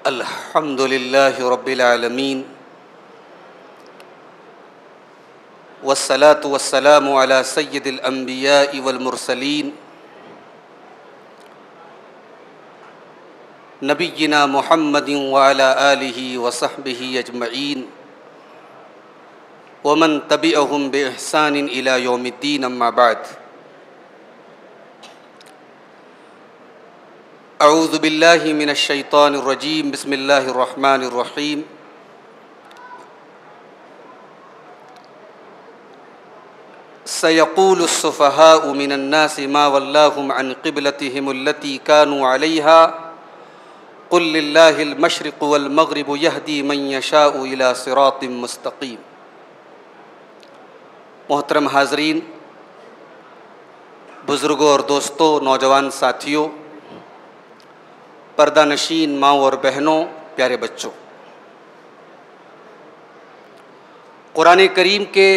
अल्हम्दुलिल्लाहि रब्बिल आलमीन वस्सलातु वस्सलामु अला सय्यिदिल अंबियाइ वल मुरसलीन नबिय्यिना मुहम्मदिन व अला आलिहि व सहबिहि अजमईन व मन तबिअहुम बि इहसानिन इला यौमिद्दीन अम्मा बाद। अऊज़ु बिल्लाहि मिनश शैतानिर रजीम बिस्मिल्लाहिर रहमानिर रहीम। सयक़ूलुस सुफ़हाउ मिनन नासि मा वल्लाहुम अन क़िबलतिहिमुल्लती कानू अलैहा क़ुल लिल्लाहिल मशरिक़ु वल मग़रिबु यहदी मन यशाउ इला सिरातिम मुस्तक़ीम। मोहतरम हाज़रीन, बुज़ुर्गों और दोस्तों, नौजवान साथियों, पर्दा नशीन माँओं और बहनों, प्यारे बच्चों, कुरान करीम के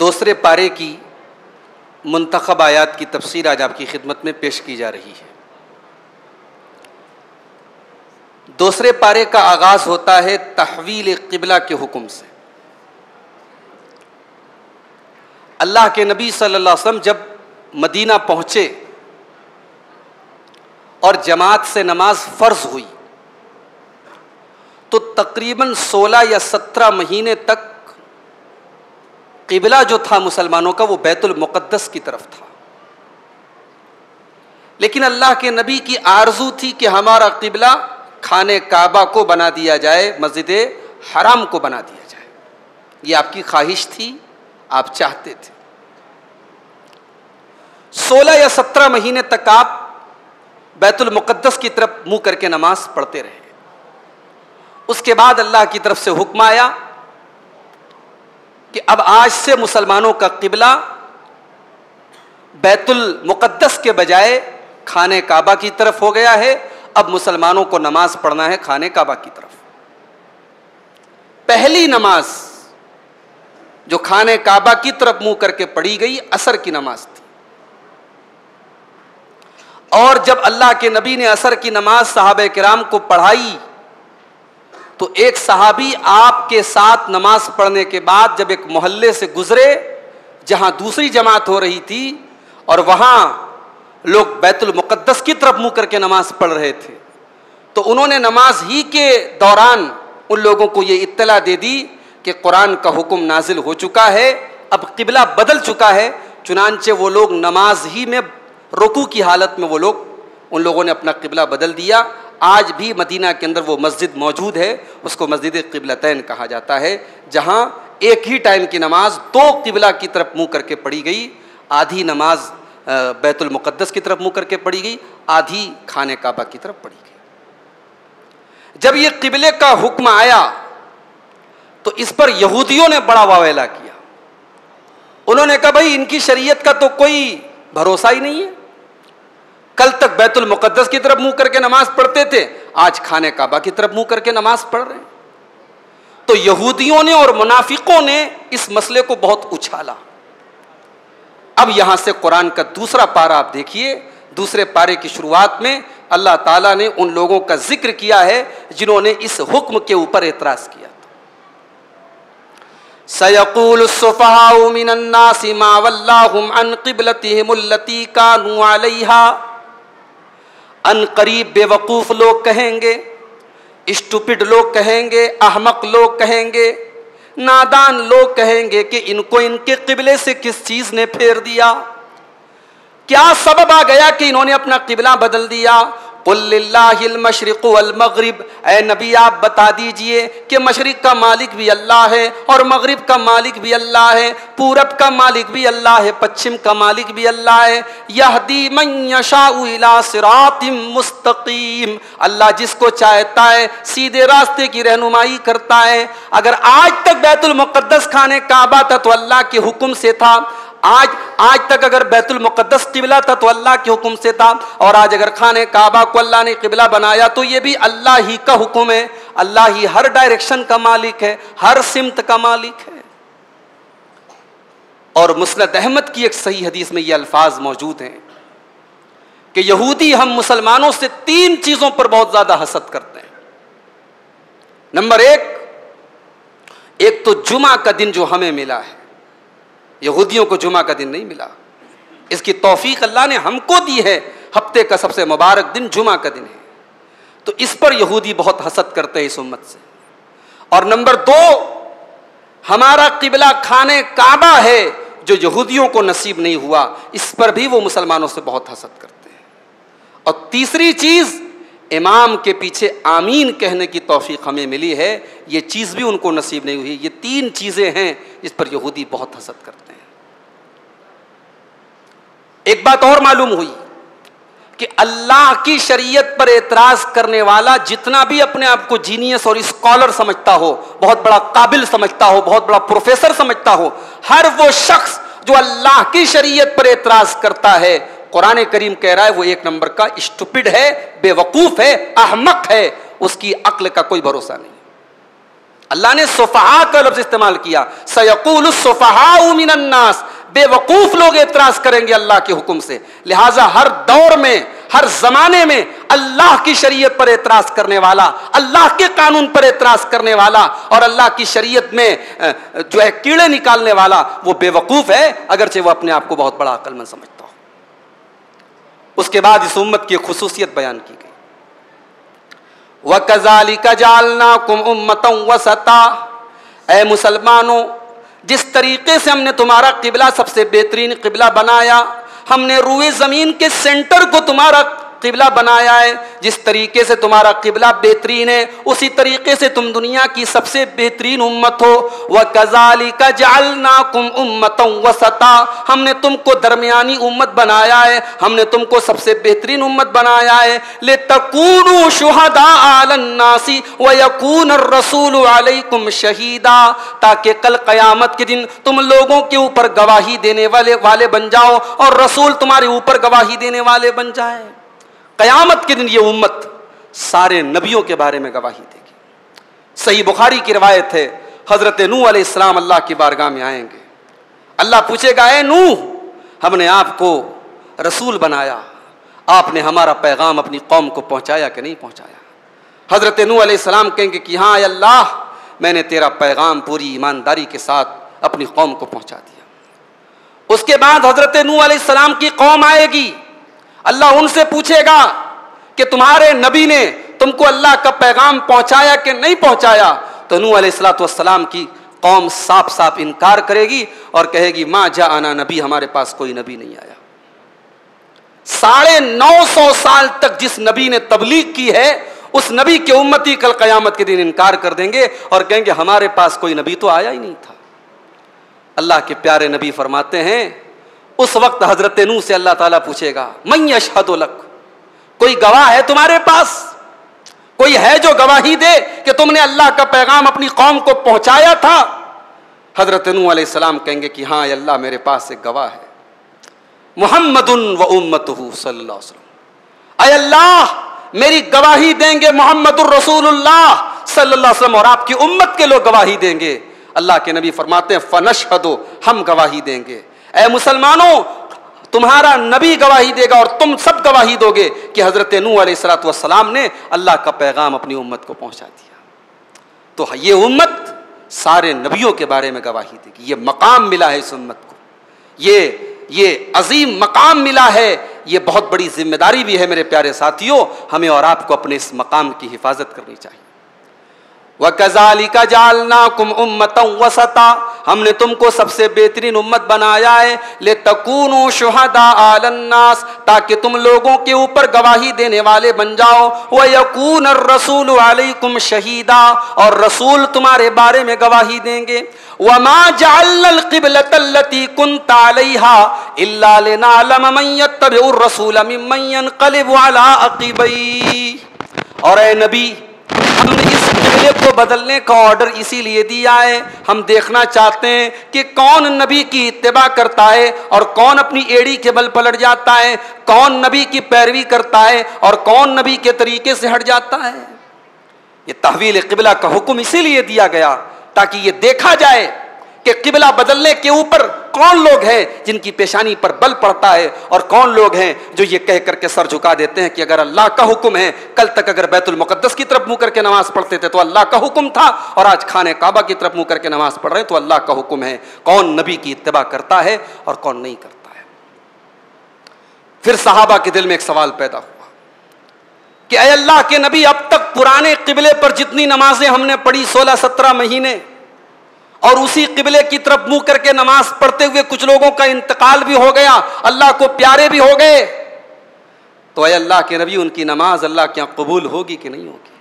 दूसरे पारे की मुंतखब आयात की तफसीर आज आपकी खिदमत में पेश की जा रही है। दूसरे पारे का आगाज होता है तहवील क़िबला के हुक्म से। अल्लाह के नबी सल्लल्लाहु अलैहि वसल्लम जब मदीना पहुंचे और जमात से नमाज फ़र्ज हुई तो तकरीबन 16 या 17 महीने तक क़िबला जो था मुसलमानों का वो बैतुल मुक़द्दस की तरफ था। लेकिन अल्लाह के नबी की आरज़ू थी कि हमारा क़िबला खाने काबा को बना दिया जाए, मस्जिद हराम को बना दिया जाए। ये आपकी ख्वाहिश थी, आप चाहते थे। 16 या 17 महीने तक आप बैतुल मुक़द्दस की तरफ मुंह करके नमाज पढ़ते रहे। उसके बाद अल्लाह की तरफ से हुक्म आया कि अब आज से मुसलमानों का क़िबला बैतुल मुक़द्दस के बजाय खाने काबा की तरफ हो गया है। अब मुसलमानों को नमाज पढ़ना है खाने काबा की तरफ। पहली नमाज जो खाने काबा की तरफ मुंह करके पढ़ी गई असर की नमाज थी। और जब अल्लाह के नबी ने असर की नमाज सहाबे किराम को पढ़ाई तो एक सहाबी आपके साथ नमाज पढ़ने के बाद जब एक मोहल्ले से गुजरे जहां दूसरी जमात हो रही थी और वहां लोग बैतुल मुक़द्दस की तरफ मुंह करके नमाज पढ़ रहे थे, तो उन्होंने नमाज ही के दौरान उन लोगों को ये इत्तला दे दी कि कुरान का हुक्म नाजिल हो चुका है, अब क़िबला बदल चुका है। चुनांचे वो लोग नमाज ही में रुकू की हालत में उन लोगों ने अपना क़िबला बदल दिया। आज भी मदीना के अंदर वो मस्जिद मौजूद है, उसको मस्जिद क़िबलतैन कहा जाता है, जहाँ एक ही टाइम की नमाज दो क़िबला की तरफ मुँह करके पढ़ी गई। आधी नमाज बैतुल मुक़द्दस की तरफ मुँह करके पढ़ी गई, आधी खाने काबा की तरफ पढ़ी गई। जब ये क़िबले का हुक्म आया तो इस पर यहूदियों ने बड़ा वावेला किया। उन्होंने कहा भाई इनकी शरीयत का तो कोई भरोसा ही नहीं है। कल तक बैतुल मुक़द्दस की तरफ मुंह करके नमाज पढ़ते थे, आज खाने काबा की तरफ मुंह करके नमाज पढ़ रहे हैं। तो यहूदियों ने और मुनाफिकों ने इस मसले को बहुत उछाला। अब यहां से कुरान का दूसरा पारा आप देखिए। दूसरे पारे की शुरुआत में अल्लाह ताला ने उन लोगों का जिक्र किया है जिन्होंने इस हुक्म के ऊपर एतराज किया। सयक़ूलुस सुफ़हाउ मिनन नासि मा वल्लाहुम अन क़िबलतिहिमुल्लती कानू अलैहा। अन करीब बेवकूफ़ लोग कहेंगे, स्टूपिड लोग कहेंगे, अहमक लोग कहेंगे, नादान लोग कहेंगे कि इनको इनके क़िबले से किस चीज़ ने फेर दिया, क्या सबब आ गया कि इन्होंने अपना क़िबला बदल दिया। क़ुल लिल्लाहिल मशरिक़ु वल मग़रिब, ऐ नबी आप बता दीजिए कि मशरिक़ का मालिक भी अल्लाह है और मग़रिब का मालिक भी अल्लाह है, पूरब का मालिक भी अल्लाह है, पश्चिम का मालिक भी अल्लाह है। यहदी मन यशाउ इला सिरातिम मुस्तक़ीम, अल्लाह जिसको चाहता है सीधे रास्ते की रहनुमाई करता है। अगर आज तक बैतुल मुक़द्दस खाने काबा था तो अल्लाह के हुक्म से था, आज तक अगर बैतुल मुक़द्दस क़िबला था तो अल्लाह के हुक्म से था, और आज अगर खाने काबा को अल्लाह ने क़िबला बनाया तो ये भी अल्लाह ही का हुक्म है। अल्लाह ही हर डायरेक्शन का मालिक है, हर सिमत का मालिक है। और मुस्नद अहमद की एक सही हदीस में ये अल्फाज मौजूद हैं कि यहूदी हम मुसलमानों से 3 चीजों पर बहुत ज्यादा हसद करते हैं। नंबर 1 तो जुमा का दिन जो हमें मिला है, यहूदियों को जुमा का दिन नहीं मिला। इसकी तौफीक अल्लाह ने हमको दी है। हफ्ते का सबसे मुबारक दिन जुमा का दिन है, तो इस पर यहूदी बहुत हसद करते हैं इस उम्मत से। और नंबर 2, हमारा किबला खाने काबा है जो यहूदियों को नसीब नहीं हुआ, इस पर भी वो मुसलमानों से बहुत हसद करते हैं। और तीसरी चीज, इमाम के पीछे आमीन कहने की तौफीक हमें मिली है, ये चीज भी उनको नसीब नहीं हुई। ये 3 चीजें हैं इस पर यहूदी बहुत हसद करते हैं। एक बात और मालूम हुई कि अल्लाह की शरीयत पर एतराज करने वाला जितना भी अपने आप को जीनियस और स्कॉलर समझता हो, बहुत बड़ा काबिल समझता हो, बहुत बड़ा प्रोफेसर समझता हो, हर वो शख्स जो अल्लाह की शरीयत पर एतराज करता है, कुरान करीम कह रहा है वो 1 नंबर का स्टूपिड है, बेवकूफ है, अहमक है, उसकी अक्ल का कोई भरोसा नहीं। अल्लाह ने सुफहा का लफ्ज इस्तेमाल किया, सयक़ूलु सुफहाउ मिनन नास, बेवकूफ लोग एतराज करेंगे अल्लाह के हुक्म से। लिहाजा हर दौर में, हर जमाने में अल्लाह की शरीयत पर एतराज करने वाला, अल्लाह के कानून पर एतराज करने वाला और अल्लाह की शरीयत में जो है कीड़े निकालने वाला, वो बेवकूफ है, अगरचे वो अपने आप को बहुत बड़ा अक्लमंद समझता हो। उसके बाद इस उम्मत की खुसूसियत बयान की गई, वकज़ालिका जअलनाकुम उम्मतन वसता, ऐ मुसलमानों, जिस तरीके से हमने तुम्हारा किबला सबसे बेहतरीन किबला बनाया, हमने रूए जमीन के सेंटर को तुम्हारा किबला बनाया है, जिस तरीके से तुम्हारा किबला बेहतरीन है उसी तरीके से तुम दुनिया की सबसे बेहतरीन उम्मत हो। वकज़ालिका जअलनाकुम उम्मतन वसता, हमने तुमको दरमियानी उम्मत बनाया है, हमने तुमको सबसे बेहतरीन उम्मत बनाया है। लितकूनू शुहदा अलन्नासी वयकूनर रसूलु अलैकुम शहीदा, ताकि कल क़यामत के दिन तुम लोगों के ऊपर गवाही देने वाले बन जाओ और रसूल तुम्हारे ऊपर गवाही देने वाले बन जाए। क़यामत के दिन ये उम्मत सारे नबियों के बारे में गवाही देगी। सही बुखारी की रिवायत है, हजरत नूह अलैहिस्सलाम अल्लाह की बारगाह में आएंगे। अल्लाह पूछेगा, ए नूह, हमने आपको रसूल बनाया, आपने हमारा पैगाम अपनी कौम को पहुंचाया कि नहीं पहुंचाया? हजरत नूह अलैहिस्सलाम कहेंगे कि हाँ अल्लाह, मैंने तेरा पैगाम पूरी ईमानदारी के साथ अपनी कौम को पहुंचा दिया। उसके बाद हजरत नूह अलैहिस्सलाम की कौम आएगी, अल्लाह उनसे पूछेगा कि तुम्हारे नबी ने तुमको अल्लाह का पैगाम पहुंचाया कि नहीं पहुंचाया? तो नूह अलैहिस्सलाम की कौम साफ साफ इनकार करेगी और कहेगी, मां जाअना नबी, हमारे पास कोई नबी नहीं आया। 950 साल तक जिस नबी ने तबलीग की है, उस नबी के उम्मती कल क़यामत के दिन इनकार कर देंगे और कहेंगे हमारे पास कोई नबी तो आया ही नहीं था। अल्लाह के प्यारे नबी फरमाते हैं, उस वक्त हजरत नूह से अल्लाह ताला पूछेगा, मन यशहदु लक, कोई गवाह है तुम्हारे पास? कोई है जो गवाही दे कि तुमने अल्लाह का पैगाम अपनी कौम को पहुंचाया था? हजरत नूह अलैहिस्सलाम कहेंगे कि हाँ अल्लाह, मेरे पास एक गवाह है, मुहम्मदुन व उम्मतुहु सल्लल्लाहु अलैहि वसल्लम। अय अल्लाह, मेरी गवाही देंगे मुहम्मदुर रसूलुल्लाह सल्लल्लाहु अलैहि वसल्लम और आपकी उम्मत के लोग गवाही देंगे। अल्लाह के नबी फरमाते हैं, फनशहदु, हम गवाही देंगे। ऐ मुसलमानों, तुम्हारा नबी गवाही देगा और तुम सब गवाही दोगे कि हजरत नूह अलैहिस्सलाम ने अल्लाह का पैगाम अपनी उम्मत को पहुंचा दिया। तो ये उम्मत सारे नबियों के बारे में गवाही देगी। ये मकाम मिला है इस उम्मत को, ये अजीम मकाम मिला है, ये बहुत बड़ी जिम्मेदारी भी है मेरे प्यारे साथियों। हमें और आपको अपने इस मकाम की हिफाजत करनी चाहिए। वकज़ालिका जअलनाकुम उम्मतन वसता, हमने तुमको सबसे बेहतरीन उम्मत बनाया है। लितकूनू शुहदा अलन्नास, ताकि तुम लोगों के ऊपर गवाही देने वाले बन जाओ। वयकूनर रसूलु अलैकुम शहीदा, और रसूल तुम्हारे बारे में गवाही देंगे। वमा जअलनल क़िबलतल्लती कुन्ता अलैहा इल्ला लिनअलम मन यत्तबिउर रसूल मिम्मन यनक़लिबु अला अक़ीबैहि। और ए नबी, हमने इस किबले को बदलने का ऑर्डर इसीलिए दिया है, हम देखना चाहते हैं कि कौन नबी की इत्तिबा करता है और कौन अपनी एड़ी के बल पलट जाता है, कौन नबी की पैरवी करता है और कौन नबी के तरीके से हट जाता है। ये तहवील किबला का हुक्म इसीलिए दिया गया ताकि ये देखा जाए कि किबला बदलने के ऊपर कौन लोग हैं जिनकी पेशानी पर बल पड़ता है और कौन लोग हैं जो ये कह करके सर झुका देते हैं कि अगर अल्लाह का हुक्म है, कल तक अगर बैतुल मुकद्दस की तरफ मुंह करके नमाज पढ़ते थे तो अल्लाह का हुक्म था, और आज खाने काबा की तरफ मुंह करके नमाज पढ़ रहे हैं तो अल्लाह का हुक्म है। कौन नबी की इत्तिबा करता है और कौन नहीं करता है। फिर सहाबा के दिल में एक सवाल पैदा हुआ कि ऐ अल्लाह के नबी, अब तक पुराने किबले पर जितनी नमाजें हमने पढ़ी 16-17 महीने, और उसी किबले की तरफ मुंह करके नमाज पढ़ते हुए कुछ लोगों का इंतकाल भी हो गया, अल्लाह को प्यारे भी हो गए, तो ऐ अल्लाह के नबी उनकी नमाज अल्लाह के यहां कबूल होगी कि नहीं होगी?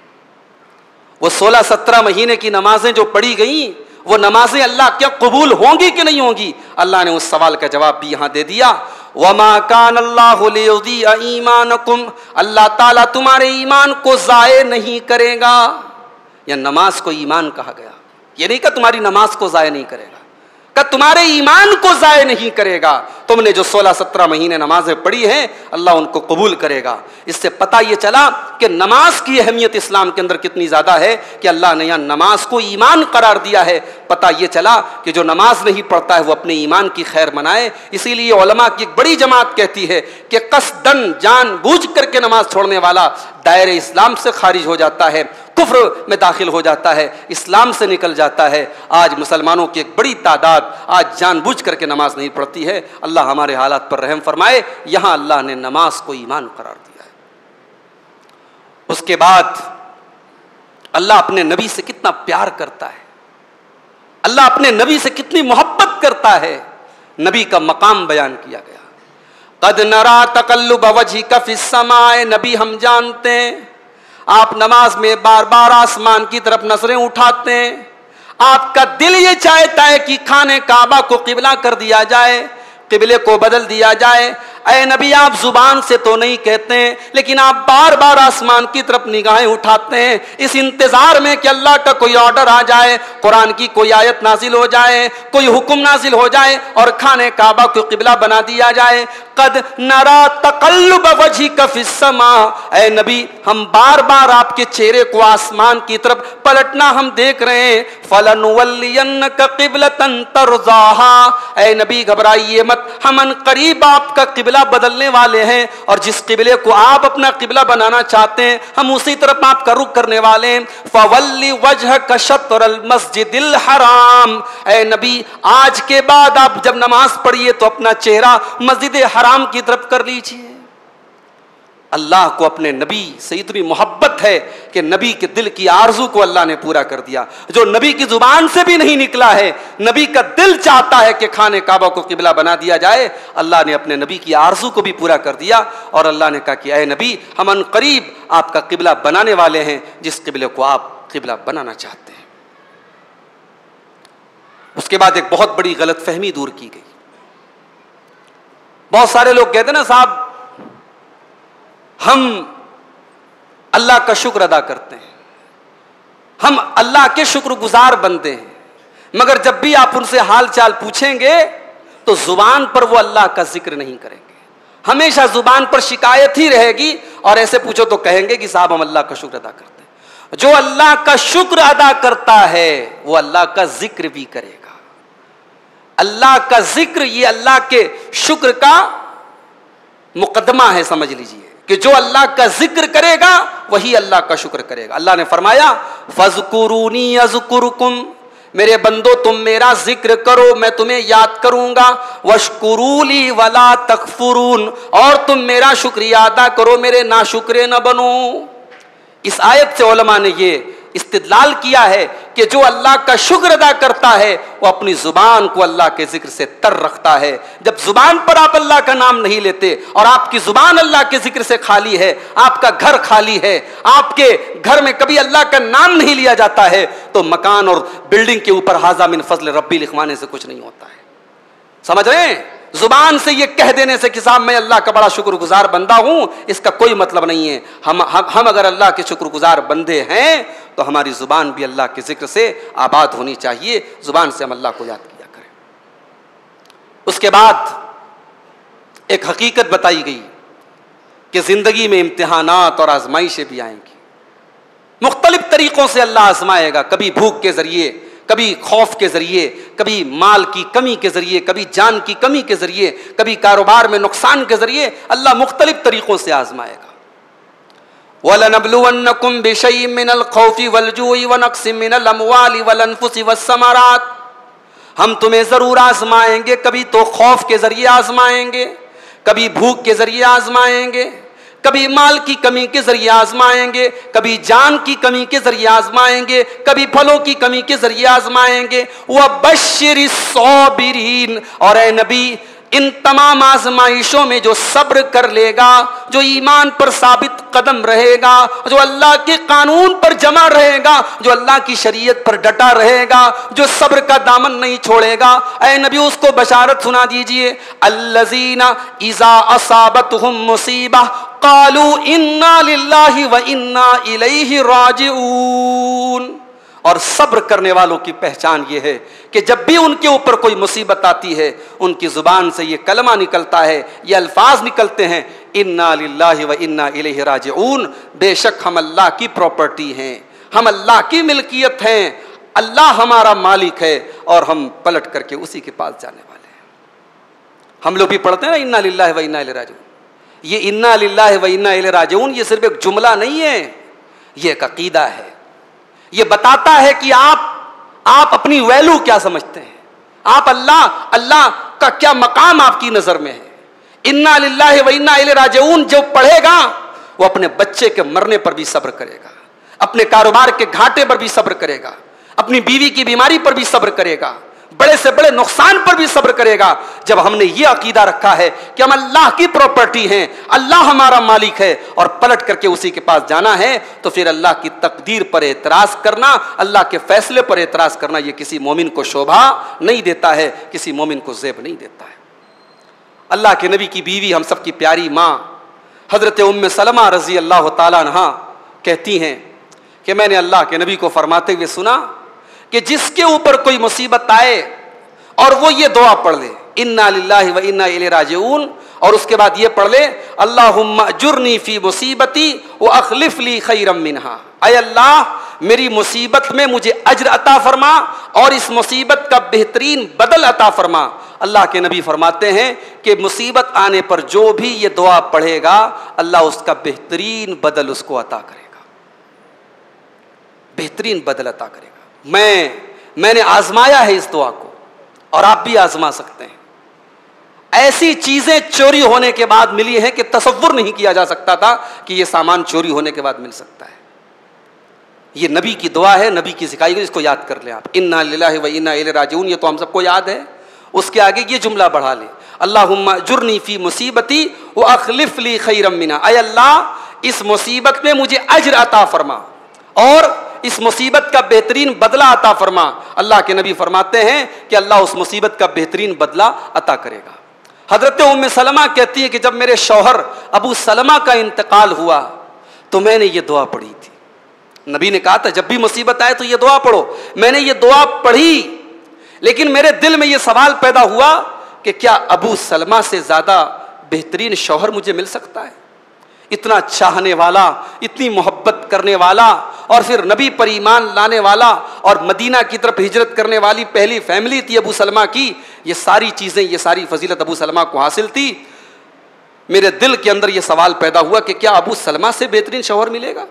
वो 16-17 महीने की नमाजें जो पढ़ी गई वो नमाजें अल्लाह के यहां कबूल होंगी कि नहीं होंगी? अल्लाह ने उस सवाल का जवाब भी यहां दे दिया। वमा कान अल्लाहु लियुज़िअ ईमानकुम, अल्लाह ताला तुम्हारे ईमान को ज़ाये नहीं करेगा। या नमाज को ईमान कहा गया, ये नहीं कहा तुम्हारी नमाज को ज़ाये नहीं करेगा, कहा तुम्हारे ईमान को ज़ाये नहीं करेगा। तुमने जो 16-17 महीने नमाजें पढ़ी हैं अल्लाह उनको कबूल करेगा। इससे पता ये चला कि नमाज की अहमियत इस्लाम के अंदर कितनी ज़्यादा है कि अल्लाह ने यहाँ नमाज को ईमान करार दिया है। पता ये चला कि जो नमाज नहीं पढ़ता है वो अपने ईमान की खैर मनाए। इसीलिए उलमा की एक बड़ी जमात कहती है कि कसदन जानबूझ करके नमाज छोड़ने वाला दायरे इस्लाम से खारिज हो जाता है, कुफ्र में दाखिल हो जाता है, इस्लाम से निकल जाता है। आज मुसलमानों की एक बड़ी तादाद आज जानबूझ करके नमाज नहीं पढ़ती है। अल्लाह हमारे हालात पर रहम फरमाए। यहां अल्लाह ने नमाज को ईमान करार दिया है। उसके बाद अल्लाह अपने नबी से कितना प्यार करता है, अल्लाह अपने नबी से कितनी मोहब्बत करता है, नबी का मकाम बयान किया गया। कद नरा तकल्लुब वजहिका फिस समाए, नबी हम जानते हैं आप नमाज में बार बार आसमान की तरफ नजरें उठाते हैं। आपका दिल ये चाहता है कि खाने काबा को किबला कर दिया जाए, किबले को बदल दिया जाए। ऐ नबी आप जुबान से तो नहीं कहते हैं, लेकिन आप बार बार आसमान की तरफ निगाहें उठाते हैं इस इंतजार में कि अल्लाह का कोई ऑर्डर आ जाए, कुरान की कोई आयत नाजिल हो जाए, कोई हुक्म नाजिल हो जाए और खाने काबा को किबला बना दिया जाए। कद नरा तकल्लुब वजहिका फिस समा, ऐ नबी हम बार बार आपके चेहरे को आसमान की तरफ पलटना हम देख रहे हैं। फलनुवल्लियन्नका क़िबलतन तरज़ाहा, ऐ नबी घबराइए मत, हम करीब आपका किबला बदलने वाले हैं और जिस किबले को आप अपना किबला बनाना चाहते हैं हम उसी तरफ आपका रुख करने वाले हैं। फवल्ली वजहका शत्रल मस्जिदिल हराम, ऐ नबी आज के बाद आप जब नमाज पढ़िए तो अपना चेहरा मस्जिद हराम की तरफ कर लीजिए। अल्लाह को अपने नबी से इतनी मोहब्बत है कि नबी के दिल की आरजू को अल्लाह ने पूरा कर दिया, जो नबी की जुबान से भी नहीं निकला है। नबी का दिल चाहता है कि खाने काबा को किबला बना दिया जाए, अल्लाह ने अपने नबी की आरजू को भी पूरा कर दिया और अल्लाह ने कहा कि ऐ नबी हम अनकरीब आपका किबला बनाने वाले हैं जिस किबले को आप किबला बनाना चाहते हैं। उसके बाद एक बहुत बड़ी गलतफहमी दूर की गई। बहुत सारे लोग कहते ना साहब हम अल्लाह का शुक्र अदा करते हैं, हम अल्लाह के शुक्रगुजार बंदे हैं, मगर जब भी आप उनसे हाल चाल पूछेंगे तो जुबान पर वो अल्लाह का जिक्र नहीं करेंगे, हमेशा जुबान पर शिकायत ही रहेगी। और ऐसे पूछो तो कहेंगे कि साहब हम अल्लाह का शुक्र अदा करते हैं। जो अल्लाह का शुक्र अदा करता है वो अल्लाह का जिक्र भी करेगा। अल्लाह का जिक्र ये अल्लाह के शुक्र का मुकदमा है, समझ लीजिए कि जो अल्लाह का जिक्र करेगा वही अल्लाह का शुक्र करेगा। अल्लाह ने फरमाया फज़कुरूनी अज़कुरुकुम, मेरे बंदो तुम मेरा जिक्र करो मैं तुम्हें याद करूंगा। वशकुरूली वला तकफुरून, और तुम मेरा शुक्रिया अदा करो मेरे नाशुक्रे न बनो। इस आयत से उलमा ने ये इस्तिदलाल किया है कि जो अल्लाह का शुक्र अदा करता है वो अपनी जुबान को अल्लाह के जिक्र से तर रखता है। जब जुबान पर आप अल्लाह का नाम नहीं लेते और आपकी जुबान अल्लाह के जिक्र से खाली है, आपका घर खाली है, आपके घर में कभी अल्लाह का नाम नहीं लिया जाता है, तो मकान और बिल्डिंग के ऊपर हाजा मिन फजल रब्बी लिखवाने से कुछ नहीं होता है। समझ रहे हैं? जुबान से ये कह देने से कि साहब मैं अल्लाह का बड़ा शुक्रगुजार बंदा हूं, इसका कोई मतलब नहीं है। हम अगर अल्लाह के शुक्रगुजार बंदे हैं तो हमारी जुबान भी अल्लाह के जिक्र से आबाद होनी चाहिए, जुबान से हम अल्लाह को याद किया करें। उसके बाद एक हकीकत बताई गई कि जिंदगी में इम्तिहानात और आजमाइशें भी आएंगी, मुख्तलिफ तरीकों से अल्लाह आजमाएगा, कभी भूख के जरिए, कभी खौफ के जरिए, कभी माल की कमी के ज़रिए, कभी जान की कमी के ज़रिए, कभी कारोबार में नुकसान के ज़रिए अल्लाह मुख्तलिफ तरीक़ों से आजमाएगा। वलनब्लुवन्नकुम बिशैइन मिनल खौफि वलजूइ वनक्सिम मिनल अमवालि वल अनफुसि वस्समरात, हम तुम्हें ज़रूर आजमाएंगे, कभी तो खौफ के ज़रिए आजमाएंगे, कभी भूख के ज़रिए आजमाएंगे, कभी माल की कमी के जरिए आजमाएंगे, कभी जान की कमी के जरिए आजमाएंगे, कभी फलों की कमी के जरिए आजमाएंगे। वह बश्शिरिस साबिरीन, और ए नबी इन तमाम आजमाइशों में जो सब्र कर लेगा, जो ईमान पर साबित कदम रहेगा, जो अल्लाह के कानून पर जमा रहेगा, जो अल्लाह की शरीयत पर डटा रहेगा, जो सब्र का दामन नहीं छोड़ेगा, ऐ नबी उसको बशारत सुना दीजिए। अल्लज़ीना इज़ा असाबतहुम मुसीबा क़ालू इन्ना लिल्लाहि व इन्ना इलैहि राजिऊन। और सब्र करने वालों की पहचान ये है कि जब भी उनके ऊपर कोई मुसीबत आती है, उनकी जुबान से ये कलमा निकलता है, ये अल्फाज निकलते हैं, इन्ना लिल्लाहि व इन्ना इलैहि राजिऊन। बेशक हम अल्लाह की प्रॉपर्टी हैं, हम अल्लाह की मिल्कियत हैं, अल्लाह हमारा मालिक है और हम पलट करके उसी के पास जाने वाले हैं। हम लोग भी पढ़ते हैं ना इन्ना लिल्लाहि व इन्ना इलैहि राजिऊन। ये इन्ना लिल्लाहि व इन्ना इलैहि राजिऊन ये सिर्फ एक जुमला नहीं है, ये एक अकीदा है। ये बताता है कि आप अपनी वैल्यू क्या समझते हैं, आप अल्लाह का क्या मकाम आपकी नजर में है। इन्ना लिल्लाहि व इन्ना इलैहि राजिऊन जो पढ़ेगा वो अपने बच्चे के मरने पर भी सब्र करेगा, अपने कारोबार के घाटे पर भी सब्र करेगा, अपनी बीवी की बीमारी पर भी सब्र करेगा, बड़े से बड़े नुकसान पर भी सब्र करेगा। जब हमने ये अकीदा रखा है कि हम अल्लाह की प्रॉपर्टी हैं, अल्लाह हमारा मालिक है और पलट करके उसी के पास जाना है, तो फिर अल्लाह की तकदीर पर एतराज करना, अल्लाह के फैसले पर एतराज करना, ये किसी मोमिन को शोभा नहीं देता है, किसी मोमिन को ज़ेब नहीं देता है। अल्लाह के नबी की बीवी, हम सबकी प्यारी माँ हजरत उम्मे सलमा रजी अल्लाह ताला अन्हा कहती हैं कि मैंने अल्लाह के नबी को फरमाते हुए सुना कि जिसके ऊपर कोई मुसीबत आए और वो ये दुआ पढ़ ले, इन्ना लिल्लाहि व इन्ना इलैहि राजिऊन, और उसके बाद ये पढ़ ले, अल्लाहुम्मा अजुरनी फी मुसीबती व अखलिफ ली खैरम मिनहा। ऐ अल्लाह मेरी मुसीबत में मुझे अज्र अता फरमा और इस मुसीबत का बेहतरीन बदल अता फरमा। अल्लाह के नबी फरमाते हैं कि मुसीबत आने पर जो भी ये दुआ पढ़ेगा अल्लाह उसका बेहतरीन बदल उसको अता करेगा, बेहतरीन बदल अता करेगा। मैंने आजमाया है इस दुआ को और आप भी आजमा सकते हैं। ऐसी चीजें चोरी होने के बाद मिली हैं कि तसव्वुर नहीं किया जा सकता था कि यह सामान चोरी होने के बाद मिल सकता है। ये नबी की दुआ है, नबी की सिखाई गई, इसको याद कर ले आप, इन्ना लिल्लाहि व इन्ना इलैहि राजिऊन। ये तो हम सबको याद है। उसके आगे ये जुमला बढ़ा ले, अल्लाहुम्मा अजुरनी फी मुसीबती व अखलिफ ली खैरम मिनहा। ऐ अल्लाह इस मुसीबत में मुझे अज्र अता फरमा और इस मुसीबत का बेहतरीन बदला अता फरमा। अल्लाह के नबी फरमाते हैं कि अल्लाह उस मुसीबत का बेहतरीन बदला अता करेगा। हजरत उम्मे सलमा कहती है कि जब मेरे शौहर अबू सलमा का इंतकाल हुआ तो मैंने ये दुआ पढ़ी थी। नबी ने कहा था जब भी मुसीबत आए तो ये दुआ पढ़ो। मैंने ये दुआ पढ़ी, लेकिन मेरे दिल में ये सवाल पैदा हुआ कि क्या अबू सलमा से ज्यादा बेहतरीन शौहर मुझे मिल सकता है? इतना चाहने वाला, इतनी मोहब्बत करने वाला और फिर नबी पर ईमान लाने वाला और मदीना की तरफ हिजरत करने वाली पहली फैमिली थी अबू सलमा की। ये सारी चीज़ें, ये सारी फजीलत अबू सलमा को हासिल थी। मेरे दिल के अंदर ये सवाल पैदा हुआ कि क्या अबू सलमा से बेहतरीन शौहर मिलेगा?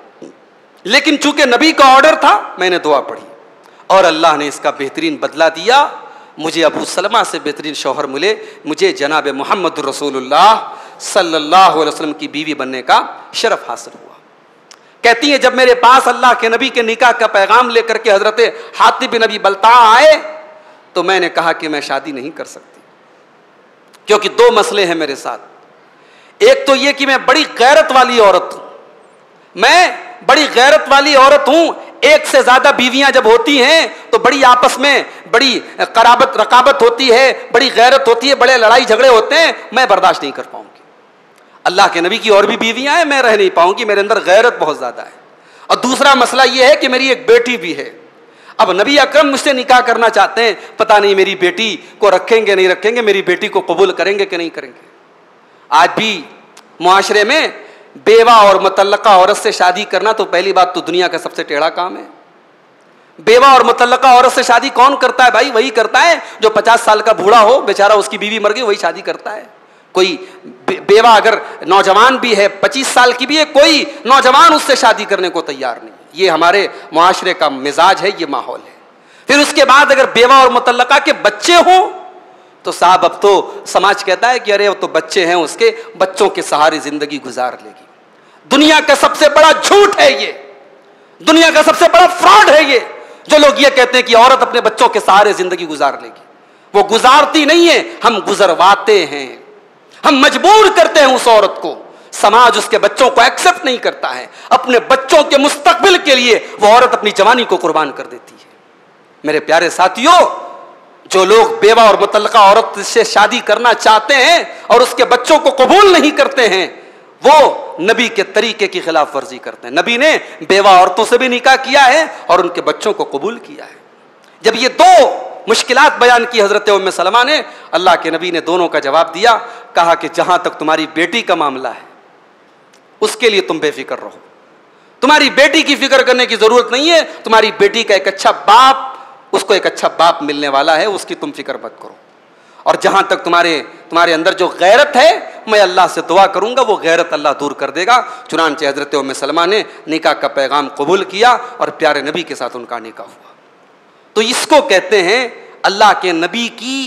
लेकिन चूंकि नबी का ऑर्डर था, मैंने दुआ पढ़ी और अल्लाह ने इसका बेहतरीन बदला दिया। मुझे अबू सलमा से बेहतरीन शौहर मिले, मुझे जनाब मोहम्मद रसूलुल्लाह सल्लल्लाहु अलैहि वसल्लम की बीवी बनने का शरफ हासिल हुआ। कहती है जब मेरे पास अल्लाह के नबी के निकाह का पैगाम लेकर के हजरत हातिब बिन अबी बल्ताअ आए तो मैंने कहा कि मैं शादी नहीं कर सकती, क्योंकि दो मसले हैं मेरे साथ। एक तो ये कि मैं बड़ी गैरत वाली औरत हूं, मैं बड़ी गैरत वाली औरत हूं। एक से ज्यादा बीवियां जब होती हैं तो बड़ी आपस में बड़ी कराबत रकाबत होती है, बड़ी गैरत होती है, बड़े लड़ाई झगड़े होते हैं, मैं बर्दाश्त नहीं कर पाऊंगी। अल्लाह के नबी की और भी बीवियां हैं, मैं रह नहीं पाऊंगी, मेरे अंदर गैरत बहुत ज्यादा है। और दूसरा मसला यह है कि मेरी एक बेटी भी है। अब नबी अकरम मुझसे निकाह करना चाहते हैं, पता नहीं मेरी बेटी को रखेंगे नहीं रखेंगे, मेरी बेटी को कबूल करेंगे कि नहीं करेंगे। आज भी मुआशरे में बेवा और मुतल्लका औरत से शादी करना तो पहली बात तो दुनिया का सबसे टेढ़ा काम है। बेवा और मुतल्लका औरत से शादी कौन करता है भाई? वही करता है जो 50 साल का बूढ़ा हो, बेचारा उसकी बीवी मर गई, वही शादी करता है। कोई बेवा अगर नौजवान भी है, 25 साल की भी है, कोई नौजवान उससे शादी करने को तैयार नहीं। ये हमारे मुआशरे का मिजाज है, ये माहौल है। फिर उसके बाद अगर बेवा और मुतल्लका के बच्चे हों तो साहब अब तो समाज कहता है कि अरे वो तो बच्चे हैं, उसके बच्चों के सहारे जिंदगी गुजार लेगी। दुनिया का सबसे बड़ा झूठ है ये, दुनिया का सबसे बड़ा फ्रॉड है ये, जो लोग ये कहते हैं कि औरत अपने बच्चों के सहारे जिंदगी गुजार लेगी। वो गुजारती नहीं है, हम गुजरवाते हैं, हम मजबूर करते हैं उस औरत को। समाज उसके बच्चों को एक्सेप्ट नहीं करता है। अपने बच्चों के मुस्तकबिल के लिए वो औरत अपनी जवानी को कुर्बान कर देती है। मेरे प्यारे साथियों, जो लोग बेवा और मुतल्लका औरत से शादी करना चाहते हैं और उसके बच्चों को कबूल नहीं करते हैं, वो नबी के तरीके की खिलाफ वर्जी करते हैं। नबी ने बेवा औरतों से भी निकाह किया है और उनके बच्चों को कबूल किया है। जब ये दो मुश्किलात बयान की हजरत उम्मे सलमा ने, अल्लाह के नबी ने दोनों का जवाब दिया। कहा कि जहां तक तुम्हारी बेटी का मामला है उसके लिए तुम बेफिक्र रहो, तुम्हारी बेटी की फिक्र करने की जरूरत नहीं है। तुम्हारी बेटी का एक अच्छा बाप, उसको एक अच्छा बाप मिलने वाला है, उसकी तुम फिक्र मत करो। और जहां तक तुम्हारे अंदर जो गैरत है, मैं अल्लाह से दुआ करूंगा वो गैरत अल्लाह दूर कर देगा। चुनांचे हजरत उम्मे सलमा ने निकाह का पैगाम कबूल किया और प्यारे नबी के साथ उनका निकाह हुआ। तो इसको कहते हैं अल्लाह के नबी की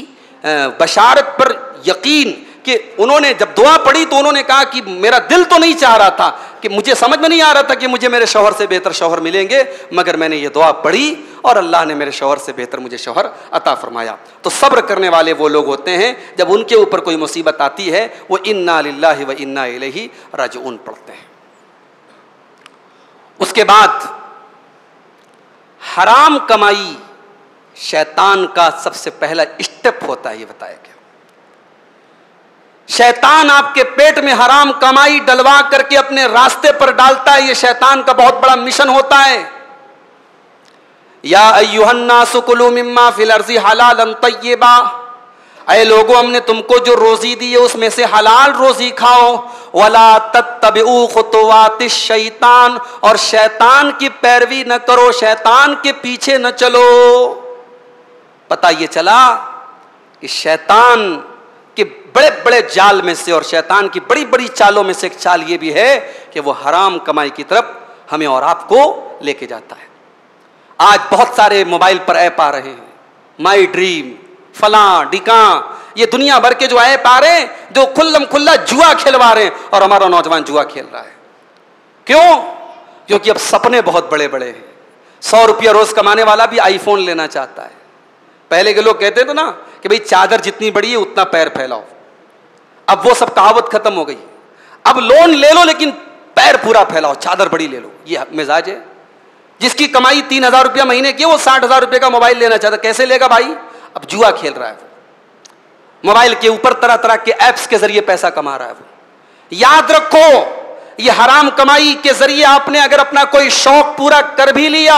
बशारत पर यकीन। कि उन्होंने जब दुआ पढ़ी तो उन्होंने कहा कि मेरा दिल तो नहीं चाह रहा था, कि मुझे समझ में नहीं आ रहा था कि मुझे मेरे शौहर से बेहतर शौहर मिलेंगे, मगर मैंने ये दुआ पढ़ी और अल्लाह ने मेरे शौहर से बेहतर मुझे शौहर अता फरमाया। तो सब्र करने वाले वो लोग होते हैं, जब उनके ऊपर कोई मुसीबत आती है वो इन्ना लिल्लाहि व इन्ना इलैहि राजिऊन पढ़ते हैं। उसके बाद हराम कमाई शैतान का सबसे पहला स्टेप होता है, ये बताया गया। शैतान आपके पेट में हराम कमाई डलवा करके अपने रास्ते पर डालता है। यह शैतान का बहुत बड़ा मिशन होता है। या अय्युहन्नासु कुलू मिम्मा फिल अर्ज़ि हलालन तय्यिबा, ऐ लोगों हमने तुमको जो रोजी दी है उसमें से हलाल रोजी खाओ। वला तत्तबिउ खुतुवातिश शैतान, और शैतान की पैरवी न करो, शैतान के पीछे न चलो। पता ये चला कि शैतान कि बड़े बड़े जाल में से और शैतान की बड़ी बड़ी चालों में से एक चाल ये भी है कि वो हराम कमाई की तरफ हमें और आपको लेके जाता है। आज बहुत सारे मोबाइल पर ऐप आ रहे हैं, माई ड्रीम, फलां डिकां, ये दुनिया भर के जो ऐप आ रहे हैं जो खुल्लम खुल्ला जुआ खिलवा रहे हैं, और हमारा नौजवान जुआ खेल रहा है। क्यों? क्योंकि अब सपने बहुत बड़े बड़े हैं। 100 रुपया रोज कमाने वाला भी आईफोन लेना चाहता है। पहले के लोग कहते थे ना कि भाई चादर जितनी बड़ी है उतना पैर फैलाओ, अब वो सब कहावत खत्म हो गई। अब लोन ले लो लेकिन पैर पूरा फैलाओ, चादर बड़ी ले लो, ये मिजाज है। जिसकी कमाई 3000 रुपया महीने की, वो 60,000 रुपये का मोबाइल लेना चाहता, कैसे लेगा भाई? अब जुआ खेल रहा है वो, मोबाइल के ऊपर तरह तरह के ऐप्स के जरिए पैसा कमा रहा है वो। याद रखो, ये हराम कमाई के जरिए आपने अगर अपना कोई शौक पूरा कर भी लिया,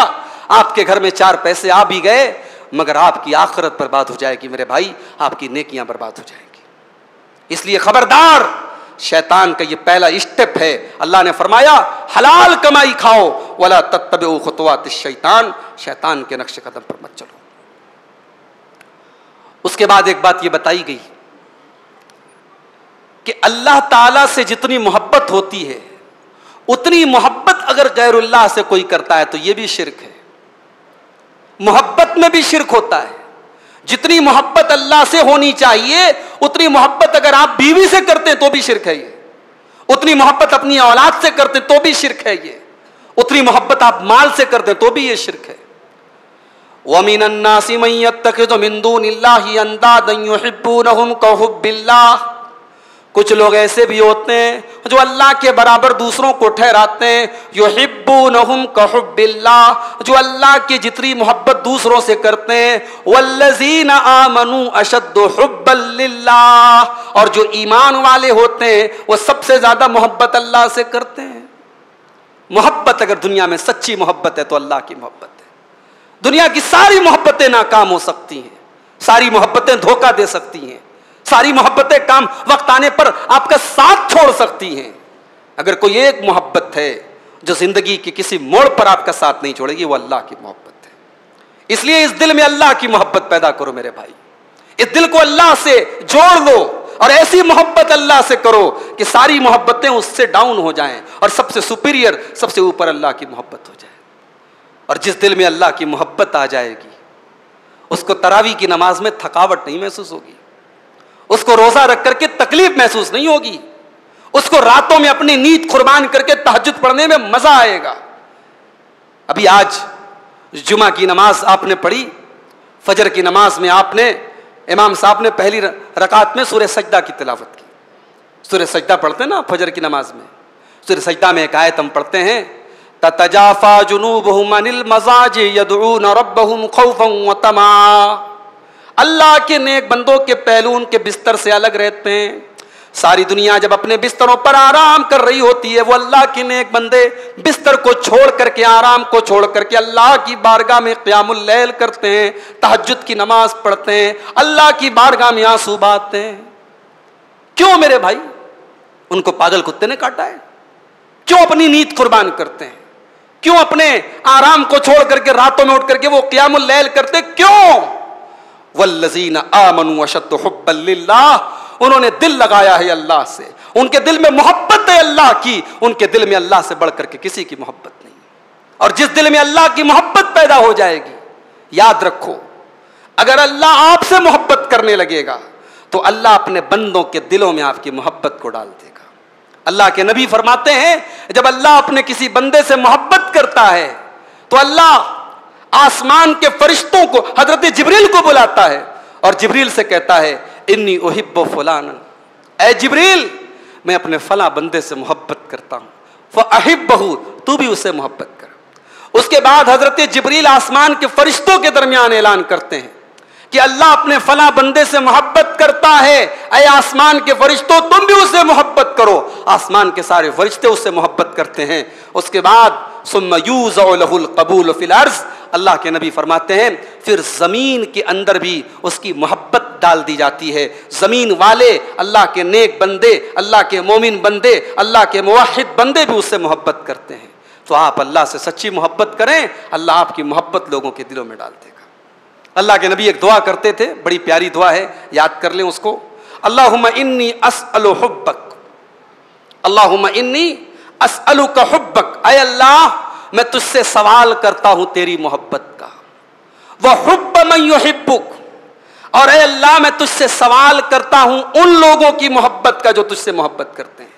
आपके घर में 4 पैसे आ भी गए, मगर आपकी आखिरत बर्बाद हो जाएगी मेरे भाई, आपकी नेकियां बर्बाद हो जाएंगी। इसलिए खबरदार, शैतान का ये पहला स्टेप है। अल्लाह ने फरमाया हलाल कमाई खाओ, वला तत्तबिउ खुतुवातिश शैतान, शैतान के नक्शे कदम पर मत चलो। उसके बाद एक बात ये बताई गई कि अल्लाह ताला से जितनी मोहब्बत होती है उतनी मोहब्बत अगर गैरुल्लाह से कोई करता है तो यह भी शिर्क है। मोहब्बत में भी शिर्क होता है। जितनी मोहब्बत अल्लाह से होनी चाहिए उतनी मोहब्बत अगर आप बीवी से करते हैं तो भी शिर्क है ये। उतनी मोहब्बत अपनी औलाद से करते हैं तो भी शिर्क है ये। उतनी मोहब्बत आप माल से करते हैं तो भी ये शिर्क है। वमिनन नासि मन यत्तखिज़ु मिन दूनिल्लाहि अंदादन युहिब्बूनहुम कहुब्बिल्लाह, कुछ लोग ऐसे भी होते हैं जो अल्लाह के बराबर दूसरों को ठहराते हैं। युहिब्बूनहुम कहुब्बिल्लाह, जो अल्लाह की जितनी मोहब्बत दूसरों से करते हैं। वल्लज़ीना आमनू अशद्दु हुब्बन लिल्लाह, और जो ईमान वाले होते हैं वो सबसे ज्यादा मोहब्बत अल्लाह से करते हैं। मोहब्बत अगर दुनिया में सच्ची मोहब्बत है तो अल्लाह की मोहब्बत है। दुनिया की सारी मोहब्बतें नाकाम हो सकती हैं, सारी मोहब्बतें धोखा दे सकती हैं, सारी मोहब्बतें काम वक्त आने पर आपका साथ छोड़ सकती हैं। अगर कोई एक मोहब्बत है जो जिंदगी के किसी मोड़ पर आपका साथ नहीं छोड़ेगी, वो अल्लाह की मोहब्बत है। इसलिए इस दिल में अल्लाह की मोहब्बत पैदा करो मेरे भाई, इस दिल को अल्लाह से जोड़ लो और ऐसी मोहब्बत अल्लाह से करो कि सारी मोहब्बतें उससे डाउन हो जाएं और सबसे सुपीरियर, सबसे ऊपर अल्लाह की मोहब्बत हो जाए। और जिस दिल में अल्लाह की मोहब्बत आ जाएगी उसको तरावी की नमाज में थकावट नहीं महसूस होगी, उसको रोजा रख करके तकलीफ महसूस नहीं होगी, उसको रातों में अपनी नींद कुर्बान करके तहज्जुद पढ़ने में मजा आएगा। अभी आज जुमा की नमाज आपने पढ़ी, फजर की नमाज में आपने इमाम साहब ने पहली रकात में सूरह सजदा की तिलावत की। सूरह सजदा पढ़ते हैं ना फजर की नमाज में, सूरह सजदा में एक आयत हम पढ़ते हैं, ततजाफा जुनूबहुम अनिल मजाजि यदऊन रब्बहुम खौफन व तमा। अल्लाह के नेक बंदों के पहलू उनके बिस्तर से अलग रहते हैं। सारी दुनिया जब अपने बिस्तरों पर आराम कर रही होती है, वो अल्लाह के नेक बंदे बिस्तर को छोड़ करके, आराम को छोड़ करके अल्लाह की बारगाह में क़ियामुल लैल करते हैं, तहज्जुद की नमाज पढ़ते हैं, अल्लाह की बारगाह में आंसू बहाते हैं। क्यों मेरे भाई? उनको पागल कुत्ते ने काटा है? क्यों अपनी नींद कुर्बान करते हैं? क्यों अपने आराम को छोड़ करके रातों में उठ करके वो क़ियामुल लैल करते? क्यों? वल्लज़ीना आमनू अशद्दु हुब्बन लिल्लाह, उन्होंने दिल लगाया है अल्लाह से, उनके दिल में मोहब्बत है अल्लाह की, उनके दिल में अल्लाह से बढ़कर के किसी की मोहब्बत नहीं। और जिस दिल में अल्लाह की मोहब्बत पैदा हो जाएगी, याद रखो, अगर अल्लाह आपसे मोहब्बत करने लगेगा तो अल्लाह अपने बंदों के दिलों में आपकी मोहब्बत को डाल देगा। अल्लाह के नबी फरमाते हैं, जब अल्लाह अपने किसी बंदे से मोहब्बत करता है तो अल्लाह आसमान के फरिश्तों को, हजरत जिब्रील को बुलाता है और जिब्रील से कहता है, इन्नी उहिब्बु फुलानन, ऐ जिब्रील मैं अपने फला बंदे से मोहब्बत करता हूं, फअहिब्बहु, तू भी उससे मोहब्बत कर। उसके बाद हजरत जिब्रील आसमान के फरिश्तों के दरमियान ऐलान करते हैं कि अल्लाह अपने फला बंदे से मोहब्बत करता है, ऐ आसमान के फरिश्तों तुम भी उससे मोहब्बत करो। आसमान के सारे फरिश्ते उससे मोहब्बत करते हैं। उसके बाद सुम्मा यूज़अ लहुल क़बूल फ़िल अर्ज़, अल्लाह के नबी फरमाते हैं फिर ज़मीन के अंदर भी उसकी मोहब्बत डाल दी जाती है। ज़मीन वाले, अल्लाह के नेक बंदे, अल्लाह के मोमिन बंदे, अल्लाह के मुवहिद बंदे भी उससे मोहब्बत करते हैं। तो आप अल्लाह से सच्ची मोहब्बत करें, अल्लाह आपकी मोहब्बत लोगों के दिलों में डाल देगा। अल्लाह के नबी एक दुआ करते थे, बड़ी प्यारी दुआ है, याद कर लें उसको। अल्लाहुम्मा इन्नी अस्अलु हुब्बक, अल्लाहुम्मा इन्नी अस्अलुका हुब्बक, ऐ अल्लाह मैं तुझसे सवाल करता हूं तेरी मोहब्बत का। वह हुब्ब मन युहिब्बुक, और ऐ अल्लाह मैं तुझसे सवाल करता हूं उन लोगों की मोहब्बत का जो तुझसे मोहब्बत करते हैं।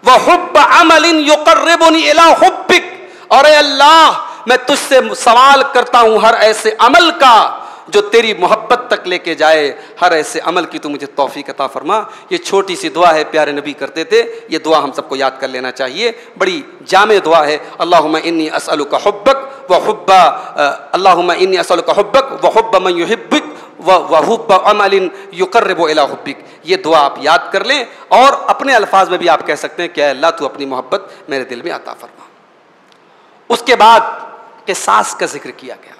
वह हुब्ब अमलिन युक़र्रिबुनी इला हुब्बिक, और ऐ अल्लाह मैं तुझसे सवाल करता हूं हर ऐसे अमल का जो तेरी मोहब्बत तक लेके जाए, हर ऐसे अमल की तू मुझे तौफीक अता फरमा। ये छोटी सी दुआ है, प्यारे नबी करते थे, ये दुआ हम सबको याद कर लेना चाहिए, बड़ी जामे दुआ है। अल्लाहुम्मा इन्नी अस्अलुका हुब्बक व हुब्बा, अल्लाहुम्मा इन्नी अस्अलुका हुब्बक व हुब्ब मन युहिब्बुक व हुब्ब अमलिन युक़र्रिबु इला हुब्बिक। ये दुआ आप याद कर लें और अपने अल्फाज में भी आप कह सकते हैं कि अल्लाह तू अपनी मोहब्बत मेरे दिल में अता फरमा। उसके बाद क़िसास का जिक्र किया गया।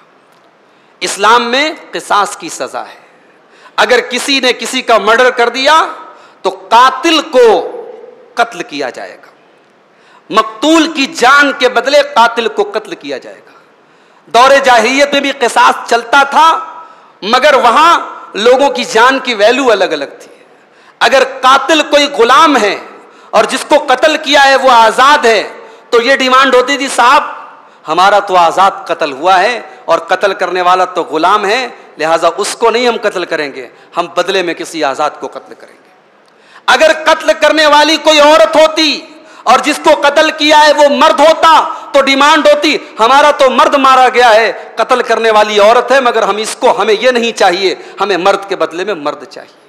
इस्लाम में क़िसास की सजा है। अगर किसी ने किसी का मर्डर कर दिया तो कातिल को कत्ल किया जाएगा, मकतूल की जान के बदले कातिल को कत्ल किया जाएगा। दौरे जाहिलियत में भी क़िसास चलता था, मगर वहां लोगों की जान की वैल्यू अलग अलग थी। अगर कातिल कोई गुलाम है और जिसको कत्ल किया है वो आज़ाद है, तो ये डिमांड होती थी, साहब हमारा तो आज़ाद कत्ल हुआ है और कत्ल करने वाला तो गुलाम है, लिहाजा उसको नहीं हम कत्ल करेंगे, हम बदले में किसी आज़ाद को कत्ल करेंगे। अगर कत्ल करने वाली कोई औरत होती और जिसको कत्ल किया है वो मर्द होता, तो डिमांड होती, हमारा तो मर्द मारा गया है, कत्ल करने वाली औरत है, मगर हमें ये नहीं चाहिए, हमें मर्द के बदले में मर्द चाहिए।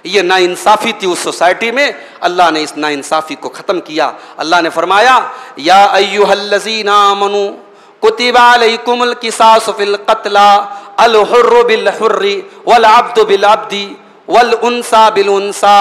ये नाइंसाफ़ी थी उस सोसाइटी में। अल्लाह ने इस नाइंसाफ़ी को ख़त्म किया। अल्लाह ने फरमाया, या अय्युहल्लज़ीना आमनू कुतिबा अलैकुमुल क़िसासु फ़िल क़त्ला अल हुर्रु बिल हुर्रि वल अब्दु बिल अब्दी वल उन्सा बिल उन्सा।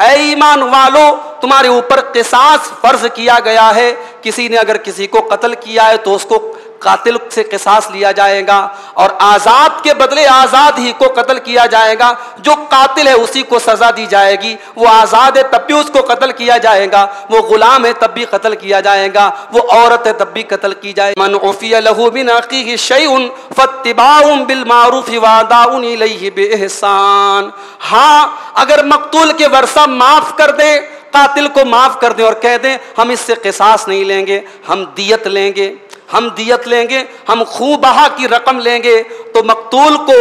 ऐ ईमान वालो, तुम्हारे ऊपर क़िसास फ़र्ज़ किया गया है। किसी ने अगर किसी को कत्ल किया है तो उसको कातिल से क़िसास लिया जाएगा और आज़ाद के बदले आज़ाद ही को कत्ल किया जाएगा। जो कातिल है उसी को सज़ा दी जाएगी। वो आज़ाद है तब भी उसको कत्ल किया जाएगा, वो गुलाम है तब भी कत्ल किया जाएगा, वो औरत है तब भी कत्ल की जाएगी। मन उफ़िया लहू मिन अख़ीही शैउन फ़त्तिबाउन बिल मारूफ़ व अदाउन इलैहि बिइहसान। हाँ, अगर मक़तूल के वर्सा माफ़ कर दें, कातिल को माफ़ कर दें और कह दें हम इससे क़िसास नहीं लेंगे, हम दियत लेंगे, हम दियत लेंगे, हम खून बहा की रकम लेंगे, तो मक़तूल को,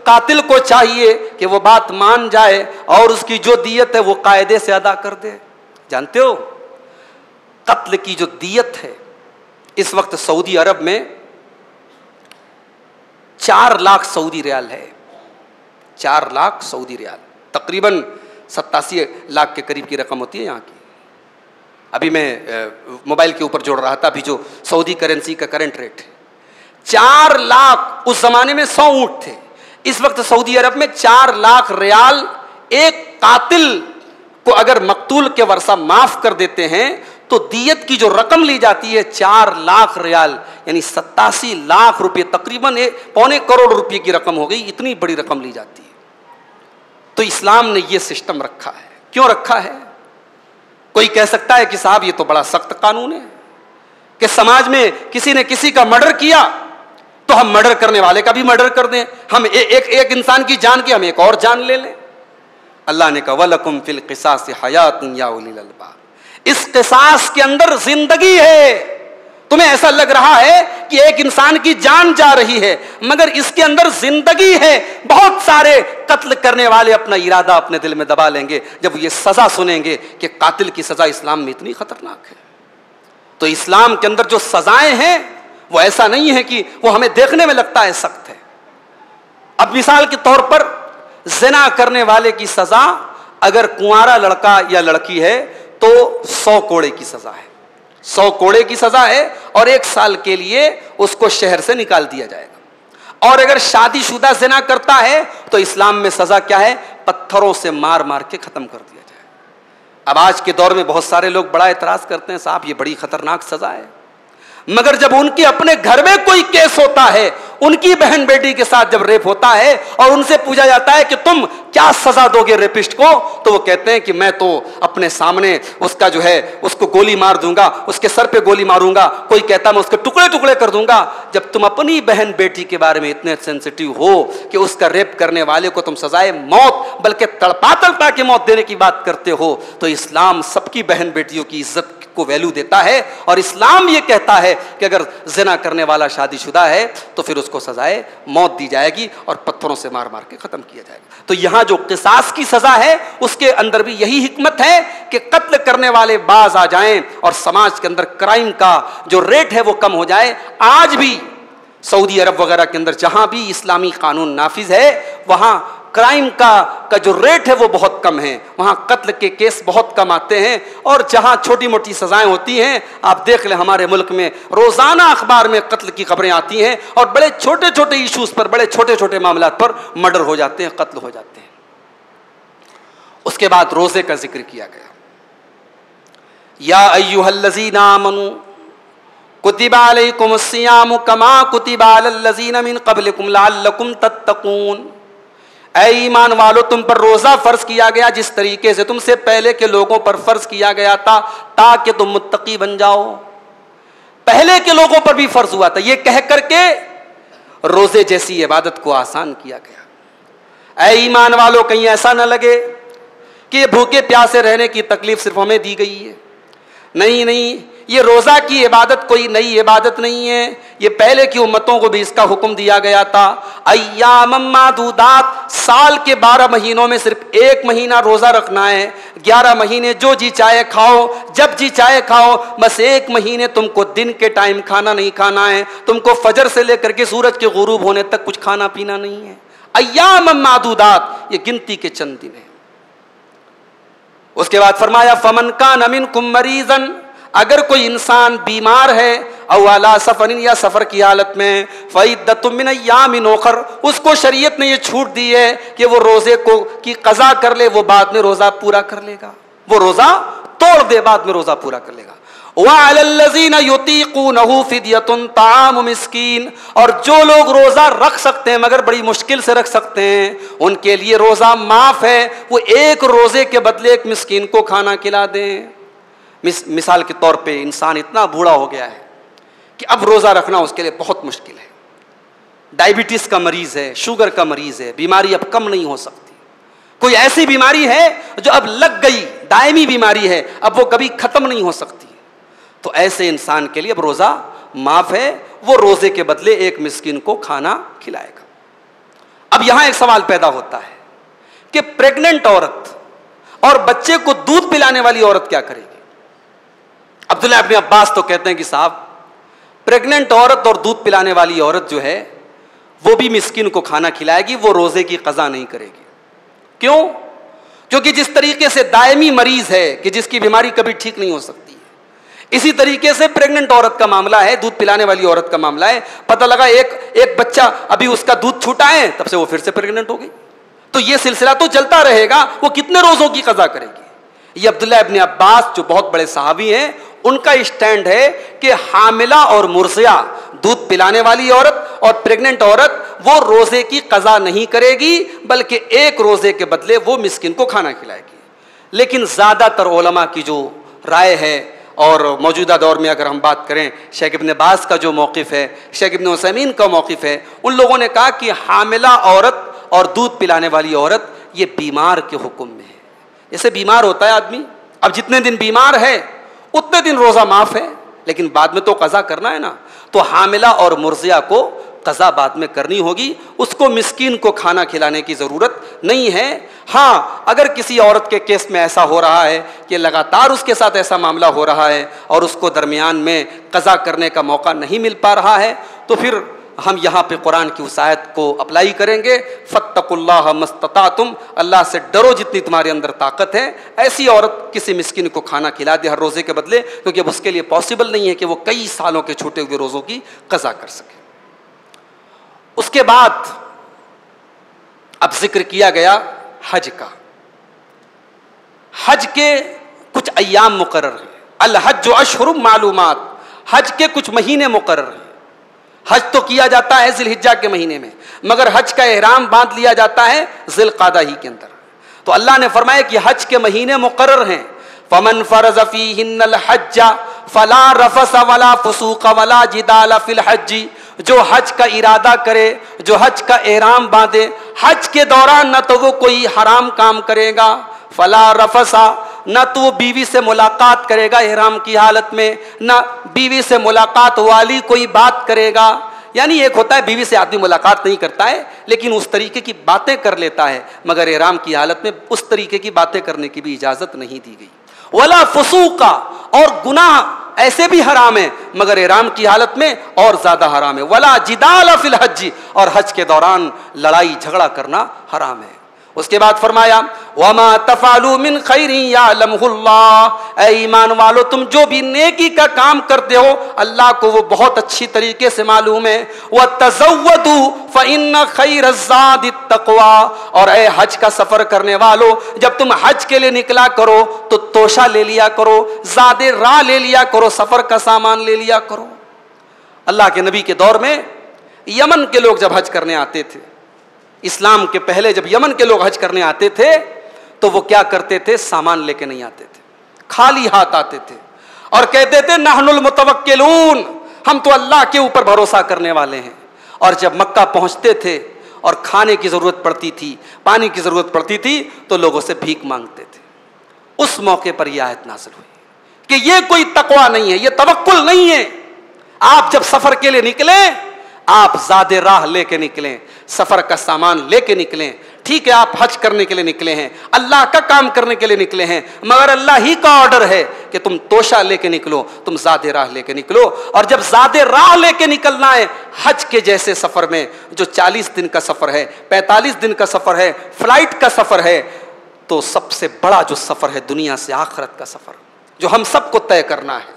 कातिल को चाहिए कि वो बात मान जाए और उसकी जो दियत है वो कायदे से अदा कर दे। जानते हो, कत्ल की जो दियत है इस वक्त सऊदी अरब में 4 लाख सऊदी रियाल है। 4 लाख सऊदी रियाल, तकरीबन 87 लाख के करीब की रकम होती है यहाँ की। अभी मैं मोबाइल के ऊपर जोड़ रहा था, अभी जो सऊदी करेंसी का करंट रेट है 4 लाख। उस जमाने में 100 ऊंट थे। इस वक्त सऊदी अरब में 4 लाख रियाल एक कातिल को अगर मकतूल के वर्षा माफ कर देते हैं तो दियत की जो रकम ली जाती है 4 लाख रियाल, यानी 87 लाख रुपए, तकरीबन 1.25 करोड़ रुपए की रकम हो गई। इतनी बड़ी रकम ली जाती है। तो इस्लाम ने यह सिस्टम रखा है। क्यों रखा है? कोई कह सकता है कि साहब ये तो बड़ा सख्त कानून है कि समाज में किसी ने किसी का मर्डर किया तो हम मर्डर करने वाले का भी मर्डर कर दें, हम एक इंसान की जान की हम एक और जान ले लें। अल्लाह ने कहा वलकुम फिल क़िसास हयातुन या उलिल अलबाब, इस क़िसास के अंदर जिंदगी है। तुम्हें ऐसा लग रहा है कि एक इंसान की जान जा रही है, मगर इसके अंदर जिंदगी है। बहुत सारे कत्ल करने वाले अपना इरादा अपने दिल में दबा लेंगे जब ये सजा सुनेंगे कि कातिल की सजा इस्लाम में इतनी खतरनाक है। तो इस्लाम के अंदर जो सजाएं हैं वो ऐसा नहीं है कि वो हमें देखने में लगता है सख्त है। अब मिसाल के तौर पर ज़िना करने वाले की सजा अगर कुंवारा लड़का या लड़की है तो 100 कोड़े की सजा है, 100 कोड़े की सजा है और 1 साल के लिए उसको शहर से निकाल दिया जाएगा। और अगर शादीशुदा ज़िना करता है तो इस्लाम में सजा क्या है? पत्थरों से मार मार के खत्म कर दिया जाएगा। अब आज के दौर में बहुत सारे लोग बड़ा एतराज करते हैं, साहब ये बड़ी खतरनाक सजा है। मगर जब उनके अपने घर में कोई केस होता है, उनकी बहन बेटी के साथ जब रेप होता है और उनसे पूछा जाता है कि तुम क्या सजा दोगे रेपिस्ट को, तो वो कहते हैं कि मैं तो अपने सामने उसका जो है उसको गोली मार दूंगा, उसके सर पे गोली मारूंगा, कोई कहता मैं उसके टुकड़े टुकड़े कर दूंगा। जब तुम अपनी बहन बेटी के बारे में इतने सेंसिटिव हो कि उसका रेप करने वाले को तुम सजाए मौत बल्कि तड़पा तड़पा के मौत देने की बात करते हो, तो इस्लाम सबकी बहन बेटियों की इज्जत को वैल्यू देता है। और इस्लाम ये कहता है कि अगर ज़िना करने वाला शादीशुदा है तो फिर उसको सजाए मौत दी जाएगी और पत्थरों से मार मार के खत्म किया जाएगा। तो यहां जो क़िसास की सजा है उसके अंदर भी यही हिकमत है कि कत्ल करने वाले बाज आ जाएं और समाज के अंदर क्राइम का जो रेट है वो कम हो जाए। आज भी सऊदी अरब वगैरह के अंदर जहां भी इस्लामी कानून नाफिज है वहां क्राइम का जो रेट है वो बहुत कम है, वहाँ कत्ल के केस बहुत कम आते हैं। और जहाँ छोटी मोटी सजाएं होती हैं, आप देख लें हमारे मुल्क में रोज़ाना अखबार में कत्ल की खबरें आती हैं और बड़े छोटे छोटे इश्यूज़ पर, बड़े छोटे छोटे मामलात पर मर्डर हो जाते हैं, कत्ल हो जाते हैं। उसके बाद रोज़े का जिक्र किया गया, या अय्युहल्लज़ीना आमनू कुतिबा अलैकुमुस्सियामु कमा कुतिबा अलल्लज़ीना मिन क़ब्लिकुम लअल्लकुम तत्तक़ून। ऐ ईमान वालो, तुम पर रोजा फर्ज किया गया जिस तरीके से तुमसे पहले के लोगों पर फर्ज किया गया था ताकि तुम मुत्तकी बन जाओ। पहले के लोगों पर भी फर्ज हुआ था, यह कह करके रोजे जैसी इबादत को आसान किया गया। ऐ ईमान वालो, कहीं ऐसा न लगे कि भूखे प्यासे रहने की तकलीफ सिर्फ हमें दी गई है। नहीं नहीं, ये रोज़ा की इबादत कोई नई इबादत नहीं है, ये पहले की उम्मतों को भी इसका हुक्म दिया गया था। अय्यामम मादूदात, साल के 12 महीनों में सिर्फ 1 महीना रोज़ा रखना है। 11 महीने जो जी चाहे खाओ, जब जी चाहे खाओ, बस 1 महीने तुमको दिन के टाइम खाना नहीं खाना है, तुमको फजर से लेकर के सूरज के गुरूब होने तक कुछ खाना पीना नहीं है। अय्यामम मादूदात, ये गिनती के चंद दिन है। उसके बाद फरमाया फमन कान मिनकुम मरीज़न, अगर कोई इंसान बीमार है औ अला सफरिन, या सफर की हालत में, फ़इद्दतुम मिन अय्यामिन उखर, उसको शरीयत ने ये छूट दी है कि वो रोजे को की कज़ा कर ले, वो बाद में रोजा पूरा कर लेगा, वो रोजा तोड़ दे बाद में रोजा पूरा कर लेगा। वअलल्लज़ीना युतीक़ूनहु फ़िद्यतुन ताअमु मिस्कीन, और जो लोग रोजा रख सकते हैं मगर बड़ी मुश्किल से रख सकते हैं उनके लिए रोजा माफ है, वो एक रोजे के बदले एक मिस्कीन को खाना खिला दें। मिसाल के तौर पे इंसान इतना बूढ़ा हो गया है कि अब रोजा रखना उसके लिए बहुत मुश्किल है, डायबिटीज का मरीज है, शुगर का मरीज है, बीमारी अब कम नहीं हो सकती, कोई ऐसी बीमारी है जो अब लग गई, दायमी बीमारी है, अब वो कभी खत्म नहीं हो सकती, तो ऐसे इंसान के लिए अब रोजा माफ है, वो रोजे के बदले एक मिस्कीन को खाना खिलाएगा। अब यहां एक सवाल पैदा होता है कि प्रेग्नेंट औरत और बच्चे को दूध पिलाने वाली औरत क्या करेगी? अब्दुल्लाह इब्न अब्बास तो कहते हैं कि साहब, प्रेग्नेंट औरत और दूध पिलाने वाली औरत जो है वो भी मिस्कीन को खाना खिलाएगी, वो रोजे की कज़ा नहीं करेगी। क्यों? क्योंकि जिस तरीके से दायमी मरीज है कि जिसकी बीमारी कभी ठीक नहीं हो सकती है, इसी तरीके से प्रेग्नेंट औरत का मामला है, दूध पिलाने वाली औरत का मामला है। पता लगा एक बच्चा अभी उसका दूध छूटा है, तब से वो फिर से प्रेग्नेंट हो गई, तो ये सिलसिला तो चलता रहेगा, वो कितने रोजों की कज़ा करेगी? ये अब्दुल्लाह इब्न अब्बास जो बहुत बड़े सहाबी हैं, उनका स्टैंड है कि हामिला और मुर्जिया, दूध पिलाने वाली औरत और प्रेग्नेंट औरत, वो रोजे की कज़ा नहीं करेगी, बल्कि एक रोजे के बदले वो मिस्किन को खाना खिलाएगी। लेकिन ज्यादातर उलमा की जो राय है, और मौजूदा दौर में अगर हम बात करें, शेख इब्न बाज का जो मौक़िफ़ है, शेख इब्न उसैमीन का मौक़िफ़ है, उन लोगों ने कहा कि हामिला औरत और दूध पिलाने वाली औरत ये बीमार के हुक्म में है। जैसे बीमार होता है आदमी, अब जितने दिन बीमार है उतने दिन रोज़ा माफ़ है, लेकिन बाद में तो कज़ा करना है ना, तो हामिला और मुर्जिया को कज़ा बाद में करनी होगी, उसको मिस्कीन को खाना खिलाने की ज़रूरत नहीं है। हाँ, अगर किसी औरत के केस में ऐसा हो रहा है कि लगातार उसके साथ ऐसा मामला हो रहा है और उसको दरमियान में कज़ा करने का मौका नहीं मिल पा रहा है, तो फिर हम यहाँ पे कुरान की उस आयत को अप्लाई करेंगे, फत्तकुल्लाह मस्ततातुम, अल्लाह से डरो जितनी तुम्हारे अंदर ताकत है। ऐसी औरत किसी मिस्किन को खाना खिला दे हर रोज़े के बदले, क्योंकि अब उसके लिए पॉसिबल नहीं है कि वो कई सालों के छूटे हुए रोज़ों की कज़ा कर सके। उसके बाद अब जिक्र किया गया हज का। हज के कुछ अय्याम मुकर्रर हैं, अल हज अशहुरुम मालूमात, हज के कुछ महीने मुकर्रर हैं। हज तो किया जाता है ज़िलहिज्जा के महीने में, मगर हज का एहराम बांध लिया जाता है ज़िलक़ादा ही के अंदर। तो अल्लाह ने फरमाया कि हज के महीने मुकर्रर हैं। फमन फरज़ फ़ीहिन्नल हज्ज फला रफ़स वला फ़ुसूक़ वला जिदाल फ़िल हज्ज, जो हज का इरादा करे, जो हज का एहराम बांधे, हज के दौरान न तो वो कोई हराम काम करेगा, फला रफ़सा, न तो वो बीवी से मुलाकात करेगा एहराम की हालत में, न बीवी से मुलाकात वाली कोई बात करेगा। यानी एक होता है बीवी से आदमी मुलाकात नहीं करता है लेकिन उस तरीके की बातें कर लेता है, मगर एहराम की हालत में उस तरीके की बातें करने की भी इजाज़त नहीं दी गई। वला फुसूका, और गुनाह ऐसे भी हराम है मगर एहराम की हालत में और ज़्यादा हराम है। वला जिदाल फिल हज, और हज के दौरान लड़ाई झगड़ा करना हराम है। उसके बाद फरमाया वमा तफालू मिन खैरिन यालमुहुल्लाह, ऐ ईमान वालो तुम जो भी नेकी का काम करते हो अल्लाह को वो बहुत अच्छी तरीके से मालूम है। व तज़व्वदू फ़इन्न खैरज़्ज़ादि तक़वा, और ऐ हज का सफ़र करने वालों जब तुम हज के लिए निकला करो तो तोशा ले लिया करो, ज़ादे राह ले लिया करो, सफ़र का सामान ले लिया करो। अल्लाह के नबी के दौर में यमन के लोग जब हज करने आते थे, इस्लाम के पहले जब यमन के लोग हज करने आते थे तो वो क्या करते थे? सामान लेके नहीं आते थे, खाली हाथ आते थे और कहते थे नहनुल मुतवक्किलून, हम तो अल्लाह के ऊपर भरोसा करने वाले हैं। और जब मक्का पहुंचते थे और खाने की ज़रूरत पड़ती थी, पानी की ज़रूरत पड़ती थी, तो लोगों से भीख मांगते थे। उस मौके पर यह आयत नाज़िल हुई कि ये कोई तकवा नहीं है, ये तवक्कुल नहीं है। आप जब सफ़र के लिए निकलें, आप ज़ादे राह लेके निकलें, सफ़र का सामान लेके निकलें। ठीक है, आप हज करने के लिए निकले हैं, अल्लाह का काम करने के लिए निकले हैं, मगर अल्लाह ही का ऑर्डर है कि तुम तोशा लेके निकलो, तुम ज़ादे राह लेके निकलो। और जब ज़ादे राह लेके निकलना है हज के जैसे सफ़र में जो 40 दिन का सफ़र है, 45 दिन का सफ़र है, फ्लाइट का सफ़र है, तो सबसे बड़ा जो सफ़र है दुनिया से आखिरत का सफ़र, जो हम सबको तय करना है।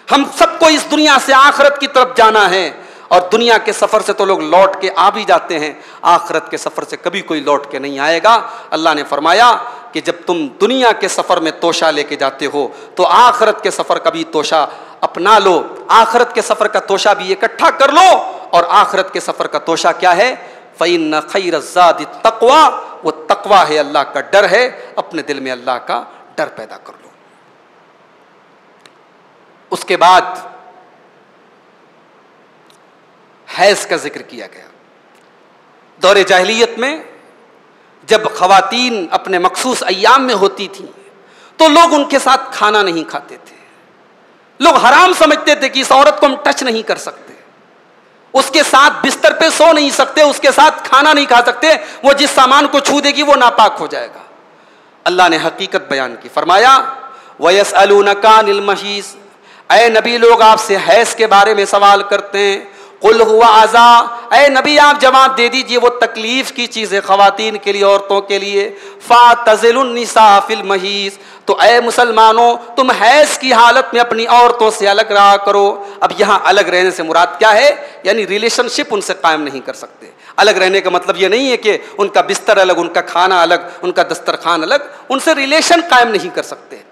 हम सबको इस दुनिया से आखिरत की तरफ जाना है और दुनिया के सफ़र से तो लोग लौट के आ भी जाते हैं, आखिरत के सफ़र से कभी कोई लौट के नहीं आएगा। अल्लाह ने फरमाया कि जब तुम दुनिया के सफ़र में तोशा लेके जाते हो तो आखिरत के सफ़र का भी तोशा अपना लो, आखिरत के सफ़र का तोशा भी इकट्ठा कर लो। और आखिरत के सफ़र का तोशा क्या है? फ़इन्न खैरज़्ज़ादि तक़वा, वो तक़वा है, अल्लाह का डर है। अपने दिल में अल्लाह का डर पैदा कर लो। उसके बाद हैज़ का जिक्र किया गया। दौरे जाहिलियत में जब ख़वातीन अपने मखसूस अय्याम में होती थी तो लोग उनके साथ खाना नहीं खाते थे। लोग हराम समझते थे कि इस औरत को हम टच नहीं कर सकते, उसके साथ बिस्तर पे सो नहीं सकते, उसके साथ खाना नहीं खा सकते, वो जिस सामान को छू देगी वो नापाक हो जाएगा। अल्लाह ने हकीकत बयान की, फरमाया वयसअलूनका अनिल महीज़, ऐ नबी लोग आपसे हैज़ के बारे में सवाल करते हैं। कुल हुआ अज़ा, ऐ नबी आप जवाब दे दीजिए वो तकलीफ की चीज़ है ख़वातीन के लिए, औरतों के लिए। फ़ातज़िलुन निसा फ़िल महीज़, तो ऐ मुसलमानों तुम हैज़ की हालत में अपनी औरतों से अलग रहा करो। अब यहाँ अलग रहने से मुराद क्या है? यानी रिलेशनशिप उनसे कायम नहीं कर सकते। अलग रहने का मतलब ये नहीं है कि उनका बिस्तर अलग, उनका खाना अलग, उनका दस्तरखान अलग, उनसे रिलेशन कायम नहीं कर सकते।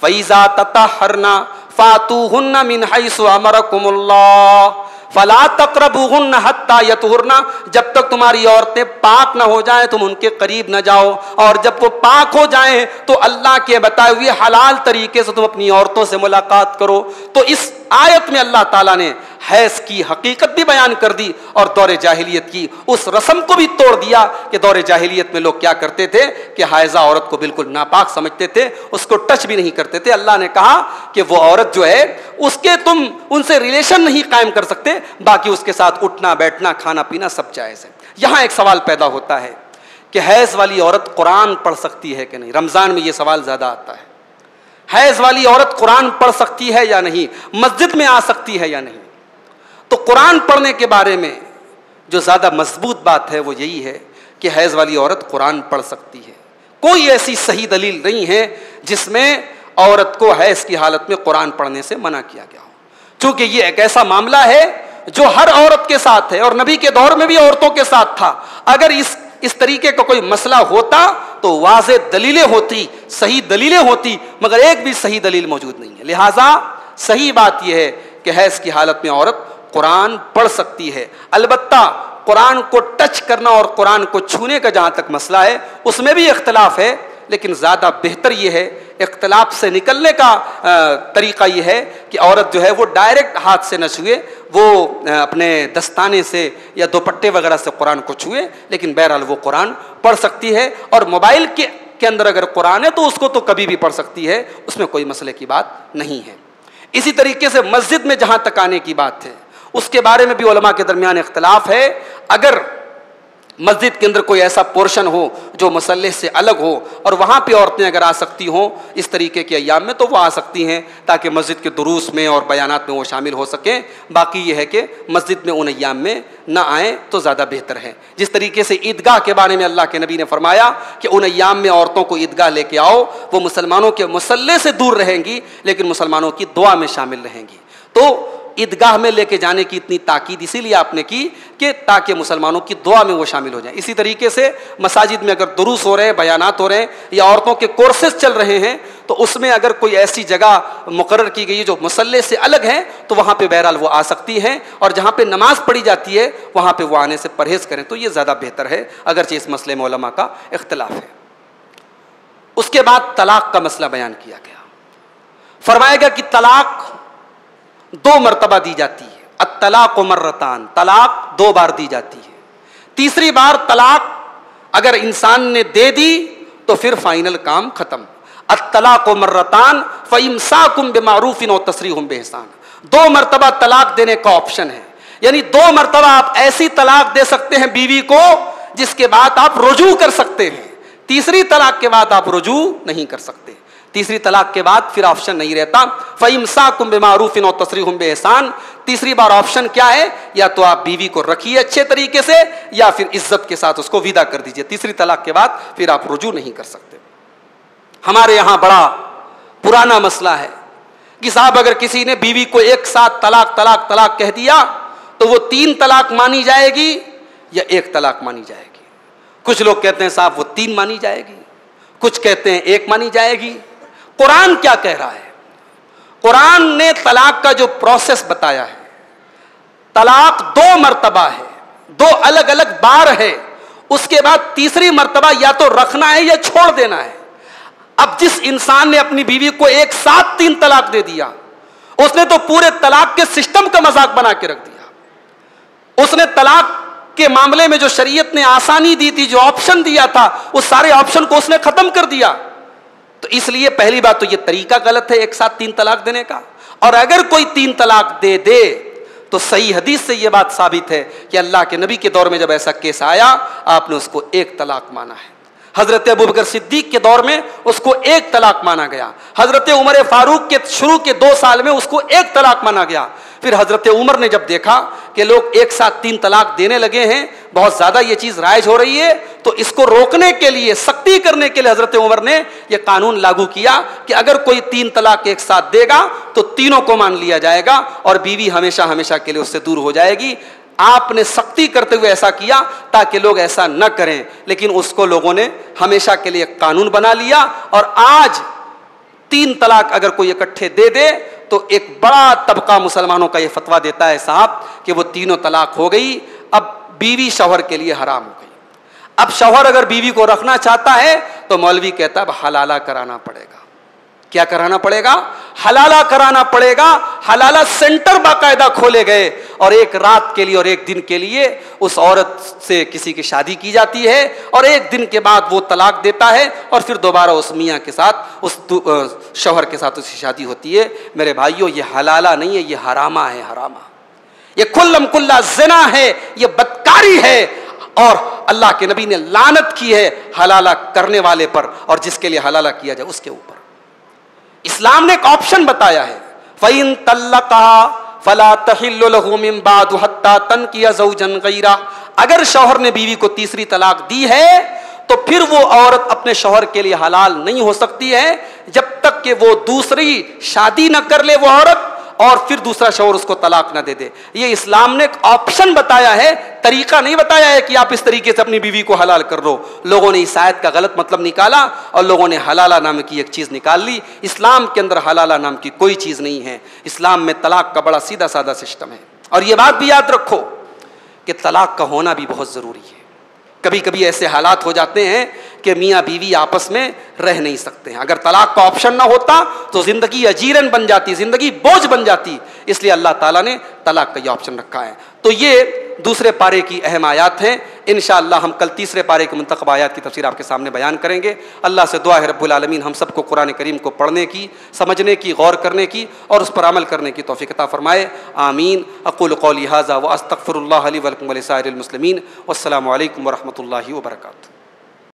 फ़इज़ा ततहरना फ़ातूहुन्ना मिन हैसु अमरकुमुल्लाह फला तक़रबूहुन्ना हत्ता यतहुरना, जब तक तुम्हारी औरतें पाक न हो जाएं तुम उनके करीब न जाओ, और जब वो पाक हो जाएं तो अल्लाह के बताए हुए हलाल तरीके से तुम अपनी औरतों से मुलाकात करो। तो इस आयत में अल्लाह ताला ने हैज़ की हकीकत भी बयान कर दी और दौरे जाहिलियत की उस रस्म को भी तोड़ दिया कि दौरे जाहिलियत में लोग क्या करते थे कि हायज़ा औरत को बिल्कुल नापाक समझते थे, उसको टच भी नहीं करते थे। अल्लाह ने कहा कि वो औरत जो है उसके तुम उनसे रिलेशन नहीं कायम कर सकते, बाकी उसके साथ उठना बैठना खाना पीना सब जायज़ है। यहाँ एक सवाल पैदा होता है कि हैज़ वाली औरत कुरान पढ़ सकती है कि नहीं? रमज़ान में ये सवाल ज़्यादा आता है, हैज़ वाली औरत कुरान पढ़ सकती है या नहीं, मस्जिद में आ सकती है या नहीं? तो कुरान पढ़ने के बारे में जो ज़्यादा मजबूत बात है वो यही है कि हैज़ वाली औरत कुरान पढ़ सकती है। कोई ऐसी सही दलील नहीं है जिसमें औरत को हैज़ की हालत में कुरान पढ़ने से मना किया गया हो, क्योंकि ये एक ऐसा मामला है जो हर औरत के साथ है और नबी के दौर में भी औरतों के साथ था। अगर इस तरीके का कोई मसला होता तो वाज़े दलीलें होती, सही दलीलें होती, मगर एक भी सही दलील मौजूद नहीं है। लिहाजा सही बात यह है कि हैज़ की हालत में औरत कुरान पढ़ सकती है। अलबत्ता कुरान को टच करना और कुरान को छूने का जहाँ तक मसला है उसमें भी इख्तलाफ है, लेकिन ज़्यादा बेहतर ये है, इख्तलाफ से निकलने का तरीक़ा ये है कि औरत जो है वो डायरेक्ट हाथ से न छुए, वो अपने दस्ताने से या दुपट्टे वगैरह से कुरान को छुए, लेकिन बहरहाल वो कुरान पढ़ सकती है। और मोबाइल के अंदर अगर कुरान है तो उसको तो कभी भी पढ़ सकती है, उसमें कोई मसले की बात नहीं है। इसी तरीके से मस्जिद में जहाँ तक आने की बात है उसके बारे में भी उलमा के दरमियान इख्तलाफ है। अगर मस्जिद के अंदर कोई ऐसा पोर्शन हो जो मुसल्ले से अलग हो और वहाँ पे औरतें अगर आ सकती हों इस तरीके के अय्याम में तो वो आ सकती हैं, ताकि मस्जिद के दुरूस में और बयानात में वो शामिल हो सकें। बाकी ये है कि मस्जिद में उन अय्याम में ना आएँ तो ज़्यादा बेहतर है। जिस तरीके से ईदगाह के बारे में अल्लाह के नबी ने फरमाया कि उन अय्याम में औरतों को ईदगाह लेके आओ, वो मुसलमानों के मुसल्ले से दूर रहेंगी लेकिन मुसलमानों की दुआ में शामिल रहेंगी। तो ईदगाह में लेके जाने की इतनी ताकीद इसीलिए आपने की कि ताकि मुसलमानों की दुआ में वो शामिल हो जाएं। इसी तरीके से मसाजिद में अगर दुरूस हो रहे हैं, बयानात हो रहे हैं या औरतों के कोर्सेज चल रहे हैं तो उसमें अगर कोई ऐसी जगह मुकर्रर की गई है जो मुसल्ले से अलग है तो वहाँ पे बहरहाल वो आ सकती हैं, और जहाँ पे नमाज पढ़ी जाती है वहाँ पे वो आने से परहेज़ करें तो ये ज़्यादा बेहतर है, अगरचे इस मसले में उलमा का इख्तलाफ है। उसके बाद तलाक का मसला बयान किया गया। फरमाया गया कि तलाक 2 मरतबा दी जाती है। अत्तलाक़ मर्रतान, तलाक 2 बार दी जाती है। तीसरी बार तलाक अगर इंसान ने दे दी तो फिर फाइनल काम खत्म। अत्तलाक़ मर्रतान फ़इम्साकुम बिमारूफ़िन व तस्रीहुम बिइहसान, 2 मरतबा तलाक देने का ऑप्शन है। यानी 2 मरतबा आप ऐसी तलाक दे सकते हैं बीवी को जिसके बाद आप रुजू कर सकते हैं। तीसरी तलाक के बाद आप रुजू नहीं कर सकते। तीसरी तलाक के बाद फिर ऑप्शन नहीं रहता। फ़इम्साकुम बिमारूफ़िन व तस्रीहुम बिइहसान, तीसरी बार ऑप्शन क्या है? या तो आप बीवी को रखिए अच्छे तरीके से या फिर इज्जत के साथ उसको विदा कर दीजिए। तीसरी तलाक के बाद फिर आप रुजू नहीं कर सकते। हमारे यहाँ बड़ा पुराना मसला है कि साहब अगर किसी ने बीवी को एक साथ तलाक तलाक तलाक कह दिया तो वो 3 तलाक मानी जाएगी या 1 तलाक मानी जाएगी? कुछ लोग कहते हैं साहब वो 3 मानी जाएगी, कुछ कहते हैं 1 मानी जाएगी। कुरान क्या कह रहा है? कुरान ने तलाक का जो प्रोसेस बताया है, तलाक 2 मर्तबा है, 2 अलग अलग बार है, उसके बाद तीसरी मर्तबा या तो रखना है या छोड़ देना है। अब जिस इंसान ने अपनी बीवी को एक साथ 3 तलाक दे दिया, उसने तो पूरे तलाक के सिस्टम का मजाक बना के रख दिया। उसने तलाक के मामले में जो शरीयत ने आसानी दी थी, जो ऑप्शन दिया था, उस सारे ऑप्शन को उसने खत्म कर दिया। तो इसलिए पहली बात तो यह तरीका गलत है एक साथ 3 तलाक देने का। और अगर कोई 3 तलाक दे दे तो सही हदीस से यह बात साबित है कि अल्लाह के नबी के दौर में जब ऐसा केस आया, आपने उसको 1 तलाक माना है। हजरत अबू बकर सिद्दीक के दौर में उसको 1 तलाक माना गया। हजरत उमर फारूक के शुरू के 2 साल में उसको 1 तलाक माना गया। फिर हजरत उमर ने जब देखा कि लोग एक साथ 3 तलाक देने लगे हैं, बहुत ज्यादा ये चीज राइज हो रही है, तो इसको रोकने के लिए, सख्ती करने के लिए हजरत उमर ने यह कानून लागू किया कि अगर कोई 3 तलाक एक साथ देगा तो तीनों को मान लिया जाएगा और बीवी हमेशा हमेशा के लिए उससे दूर हो जाएगी। आपने सख्ती करते हुए ऐसा किया ताकि लोग ऐसा न करें, लेकिन उसको लोगों ने हमेशा के लिए कानून बना लिया। और आज 3 तलाक अगर कोई इकट्ठे दे दे तो एक बड़ा तबका मुसलमानों का यह फतवा देता है साहब कि वो तीनों तलाक हो गई, अब बीवी शौहर के लिए हराम हो गई। अब शौहर अगर बीवी को रखना चाहता है तो मौलवी कहता है अब हलाला कराना पड़ेगा। क्या कराना पड़ेगा? हलाला कराना पड़ेगा। हलाला सेंटर बाकायदा खोले गए और एक रात के लिए और एक दिन के लिए उस औरत से किसी की शादी की जाती है और एक दिन के बाद वो तलाक देता है और फिर दोबारा उस मियाँ के साथ, उस शौहर के साथ उसकी शादी होती है। मेरे भाइयों, ये हलाला नहीं है, ये हरामा है। हरामा, ये कुल्लम कुल्ला ज़िना है, ये बदकारी है और अल्लाह के नबी ने लानत की है हलाला करने वाले पर और जिसके लिए हलाला किया जाए उसके ऊपर। इस्लाम ने एक ऑप्शन बताया है, फ़इन तल्लक़हा फ़ला तहिल्लु लहू मिन बादु हत्ता तनकिया ज़ौजन गैरा। अगर शौहर ने बीवी को तीसरी तलाक दी है तो फिर वो औरत अपने शौहर के लिए हलाल नहीं हो सकती है जब तक कि वो दूसरी शादी न कर ले वो औरत और फिर दूसरा शौहर उसको तलाक ना दे दे। ये इस्लाम ने एक ऑप्शन बताया है, तरीका नहीं बताया है कि आप इस तरीके से अपनी बीवी को हलाल कर लो। लोगों ने इस आयत का गलत मतलब निकाला और लोगों ने हलाला नाम की एक चीज निकाल ली। इस्लाम के अंदर हलाला नाम की कोई चीज नहीं है। इस्लाम में तलाक का बड़ा सीधा साधा सिस्टम है। और ये बात भी याद रखो कि तलाक का होना भी बहुत जरूरी है। कभी कभी ऐसे हालात हो जाते हैं कि मियाँ बीवी आपस में रह नहीं सकते हैं। अगर तलाक का ऑप्शन ना होता तो जिंदगी अजीरन बन जाती, जिंदगी बोझ बन जाती। इसलिए अल्लाह ताला ने तलाक का ये ऑप्शन रखा है। तो ये दूसरे पारे की अहम आयात हैं। इंशाअल्लाह हम कल तीसरे पारे की मुंतखब आयात की तफसीर आपके सामने बयान करेंगे। अल्लाह से दुआ है रब्बुल आलमीन हम सबको कुरान करीम को पढ़ने की, समझने की, गौर करने की और उस पर अमल करने की तौफीक अता फरमाए। आमीन। अक़ूलु क़ौली हाज़ा व अस्तग़फ़िरुल्लाह ली व लकुम व लिसाइरिल मुस्लिमीन। वस्सलामु अलैकुम व रहमतुल्लाहि व बरकातुहू।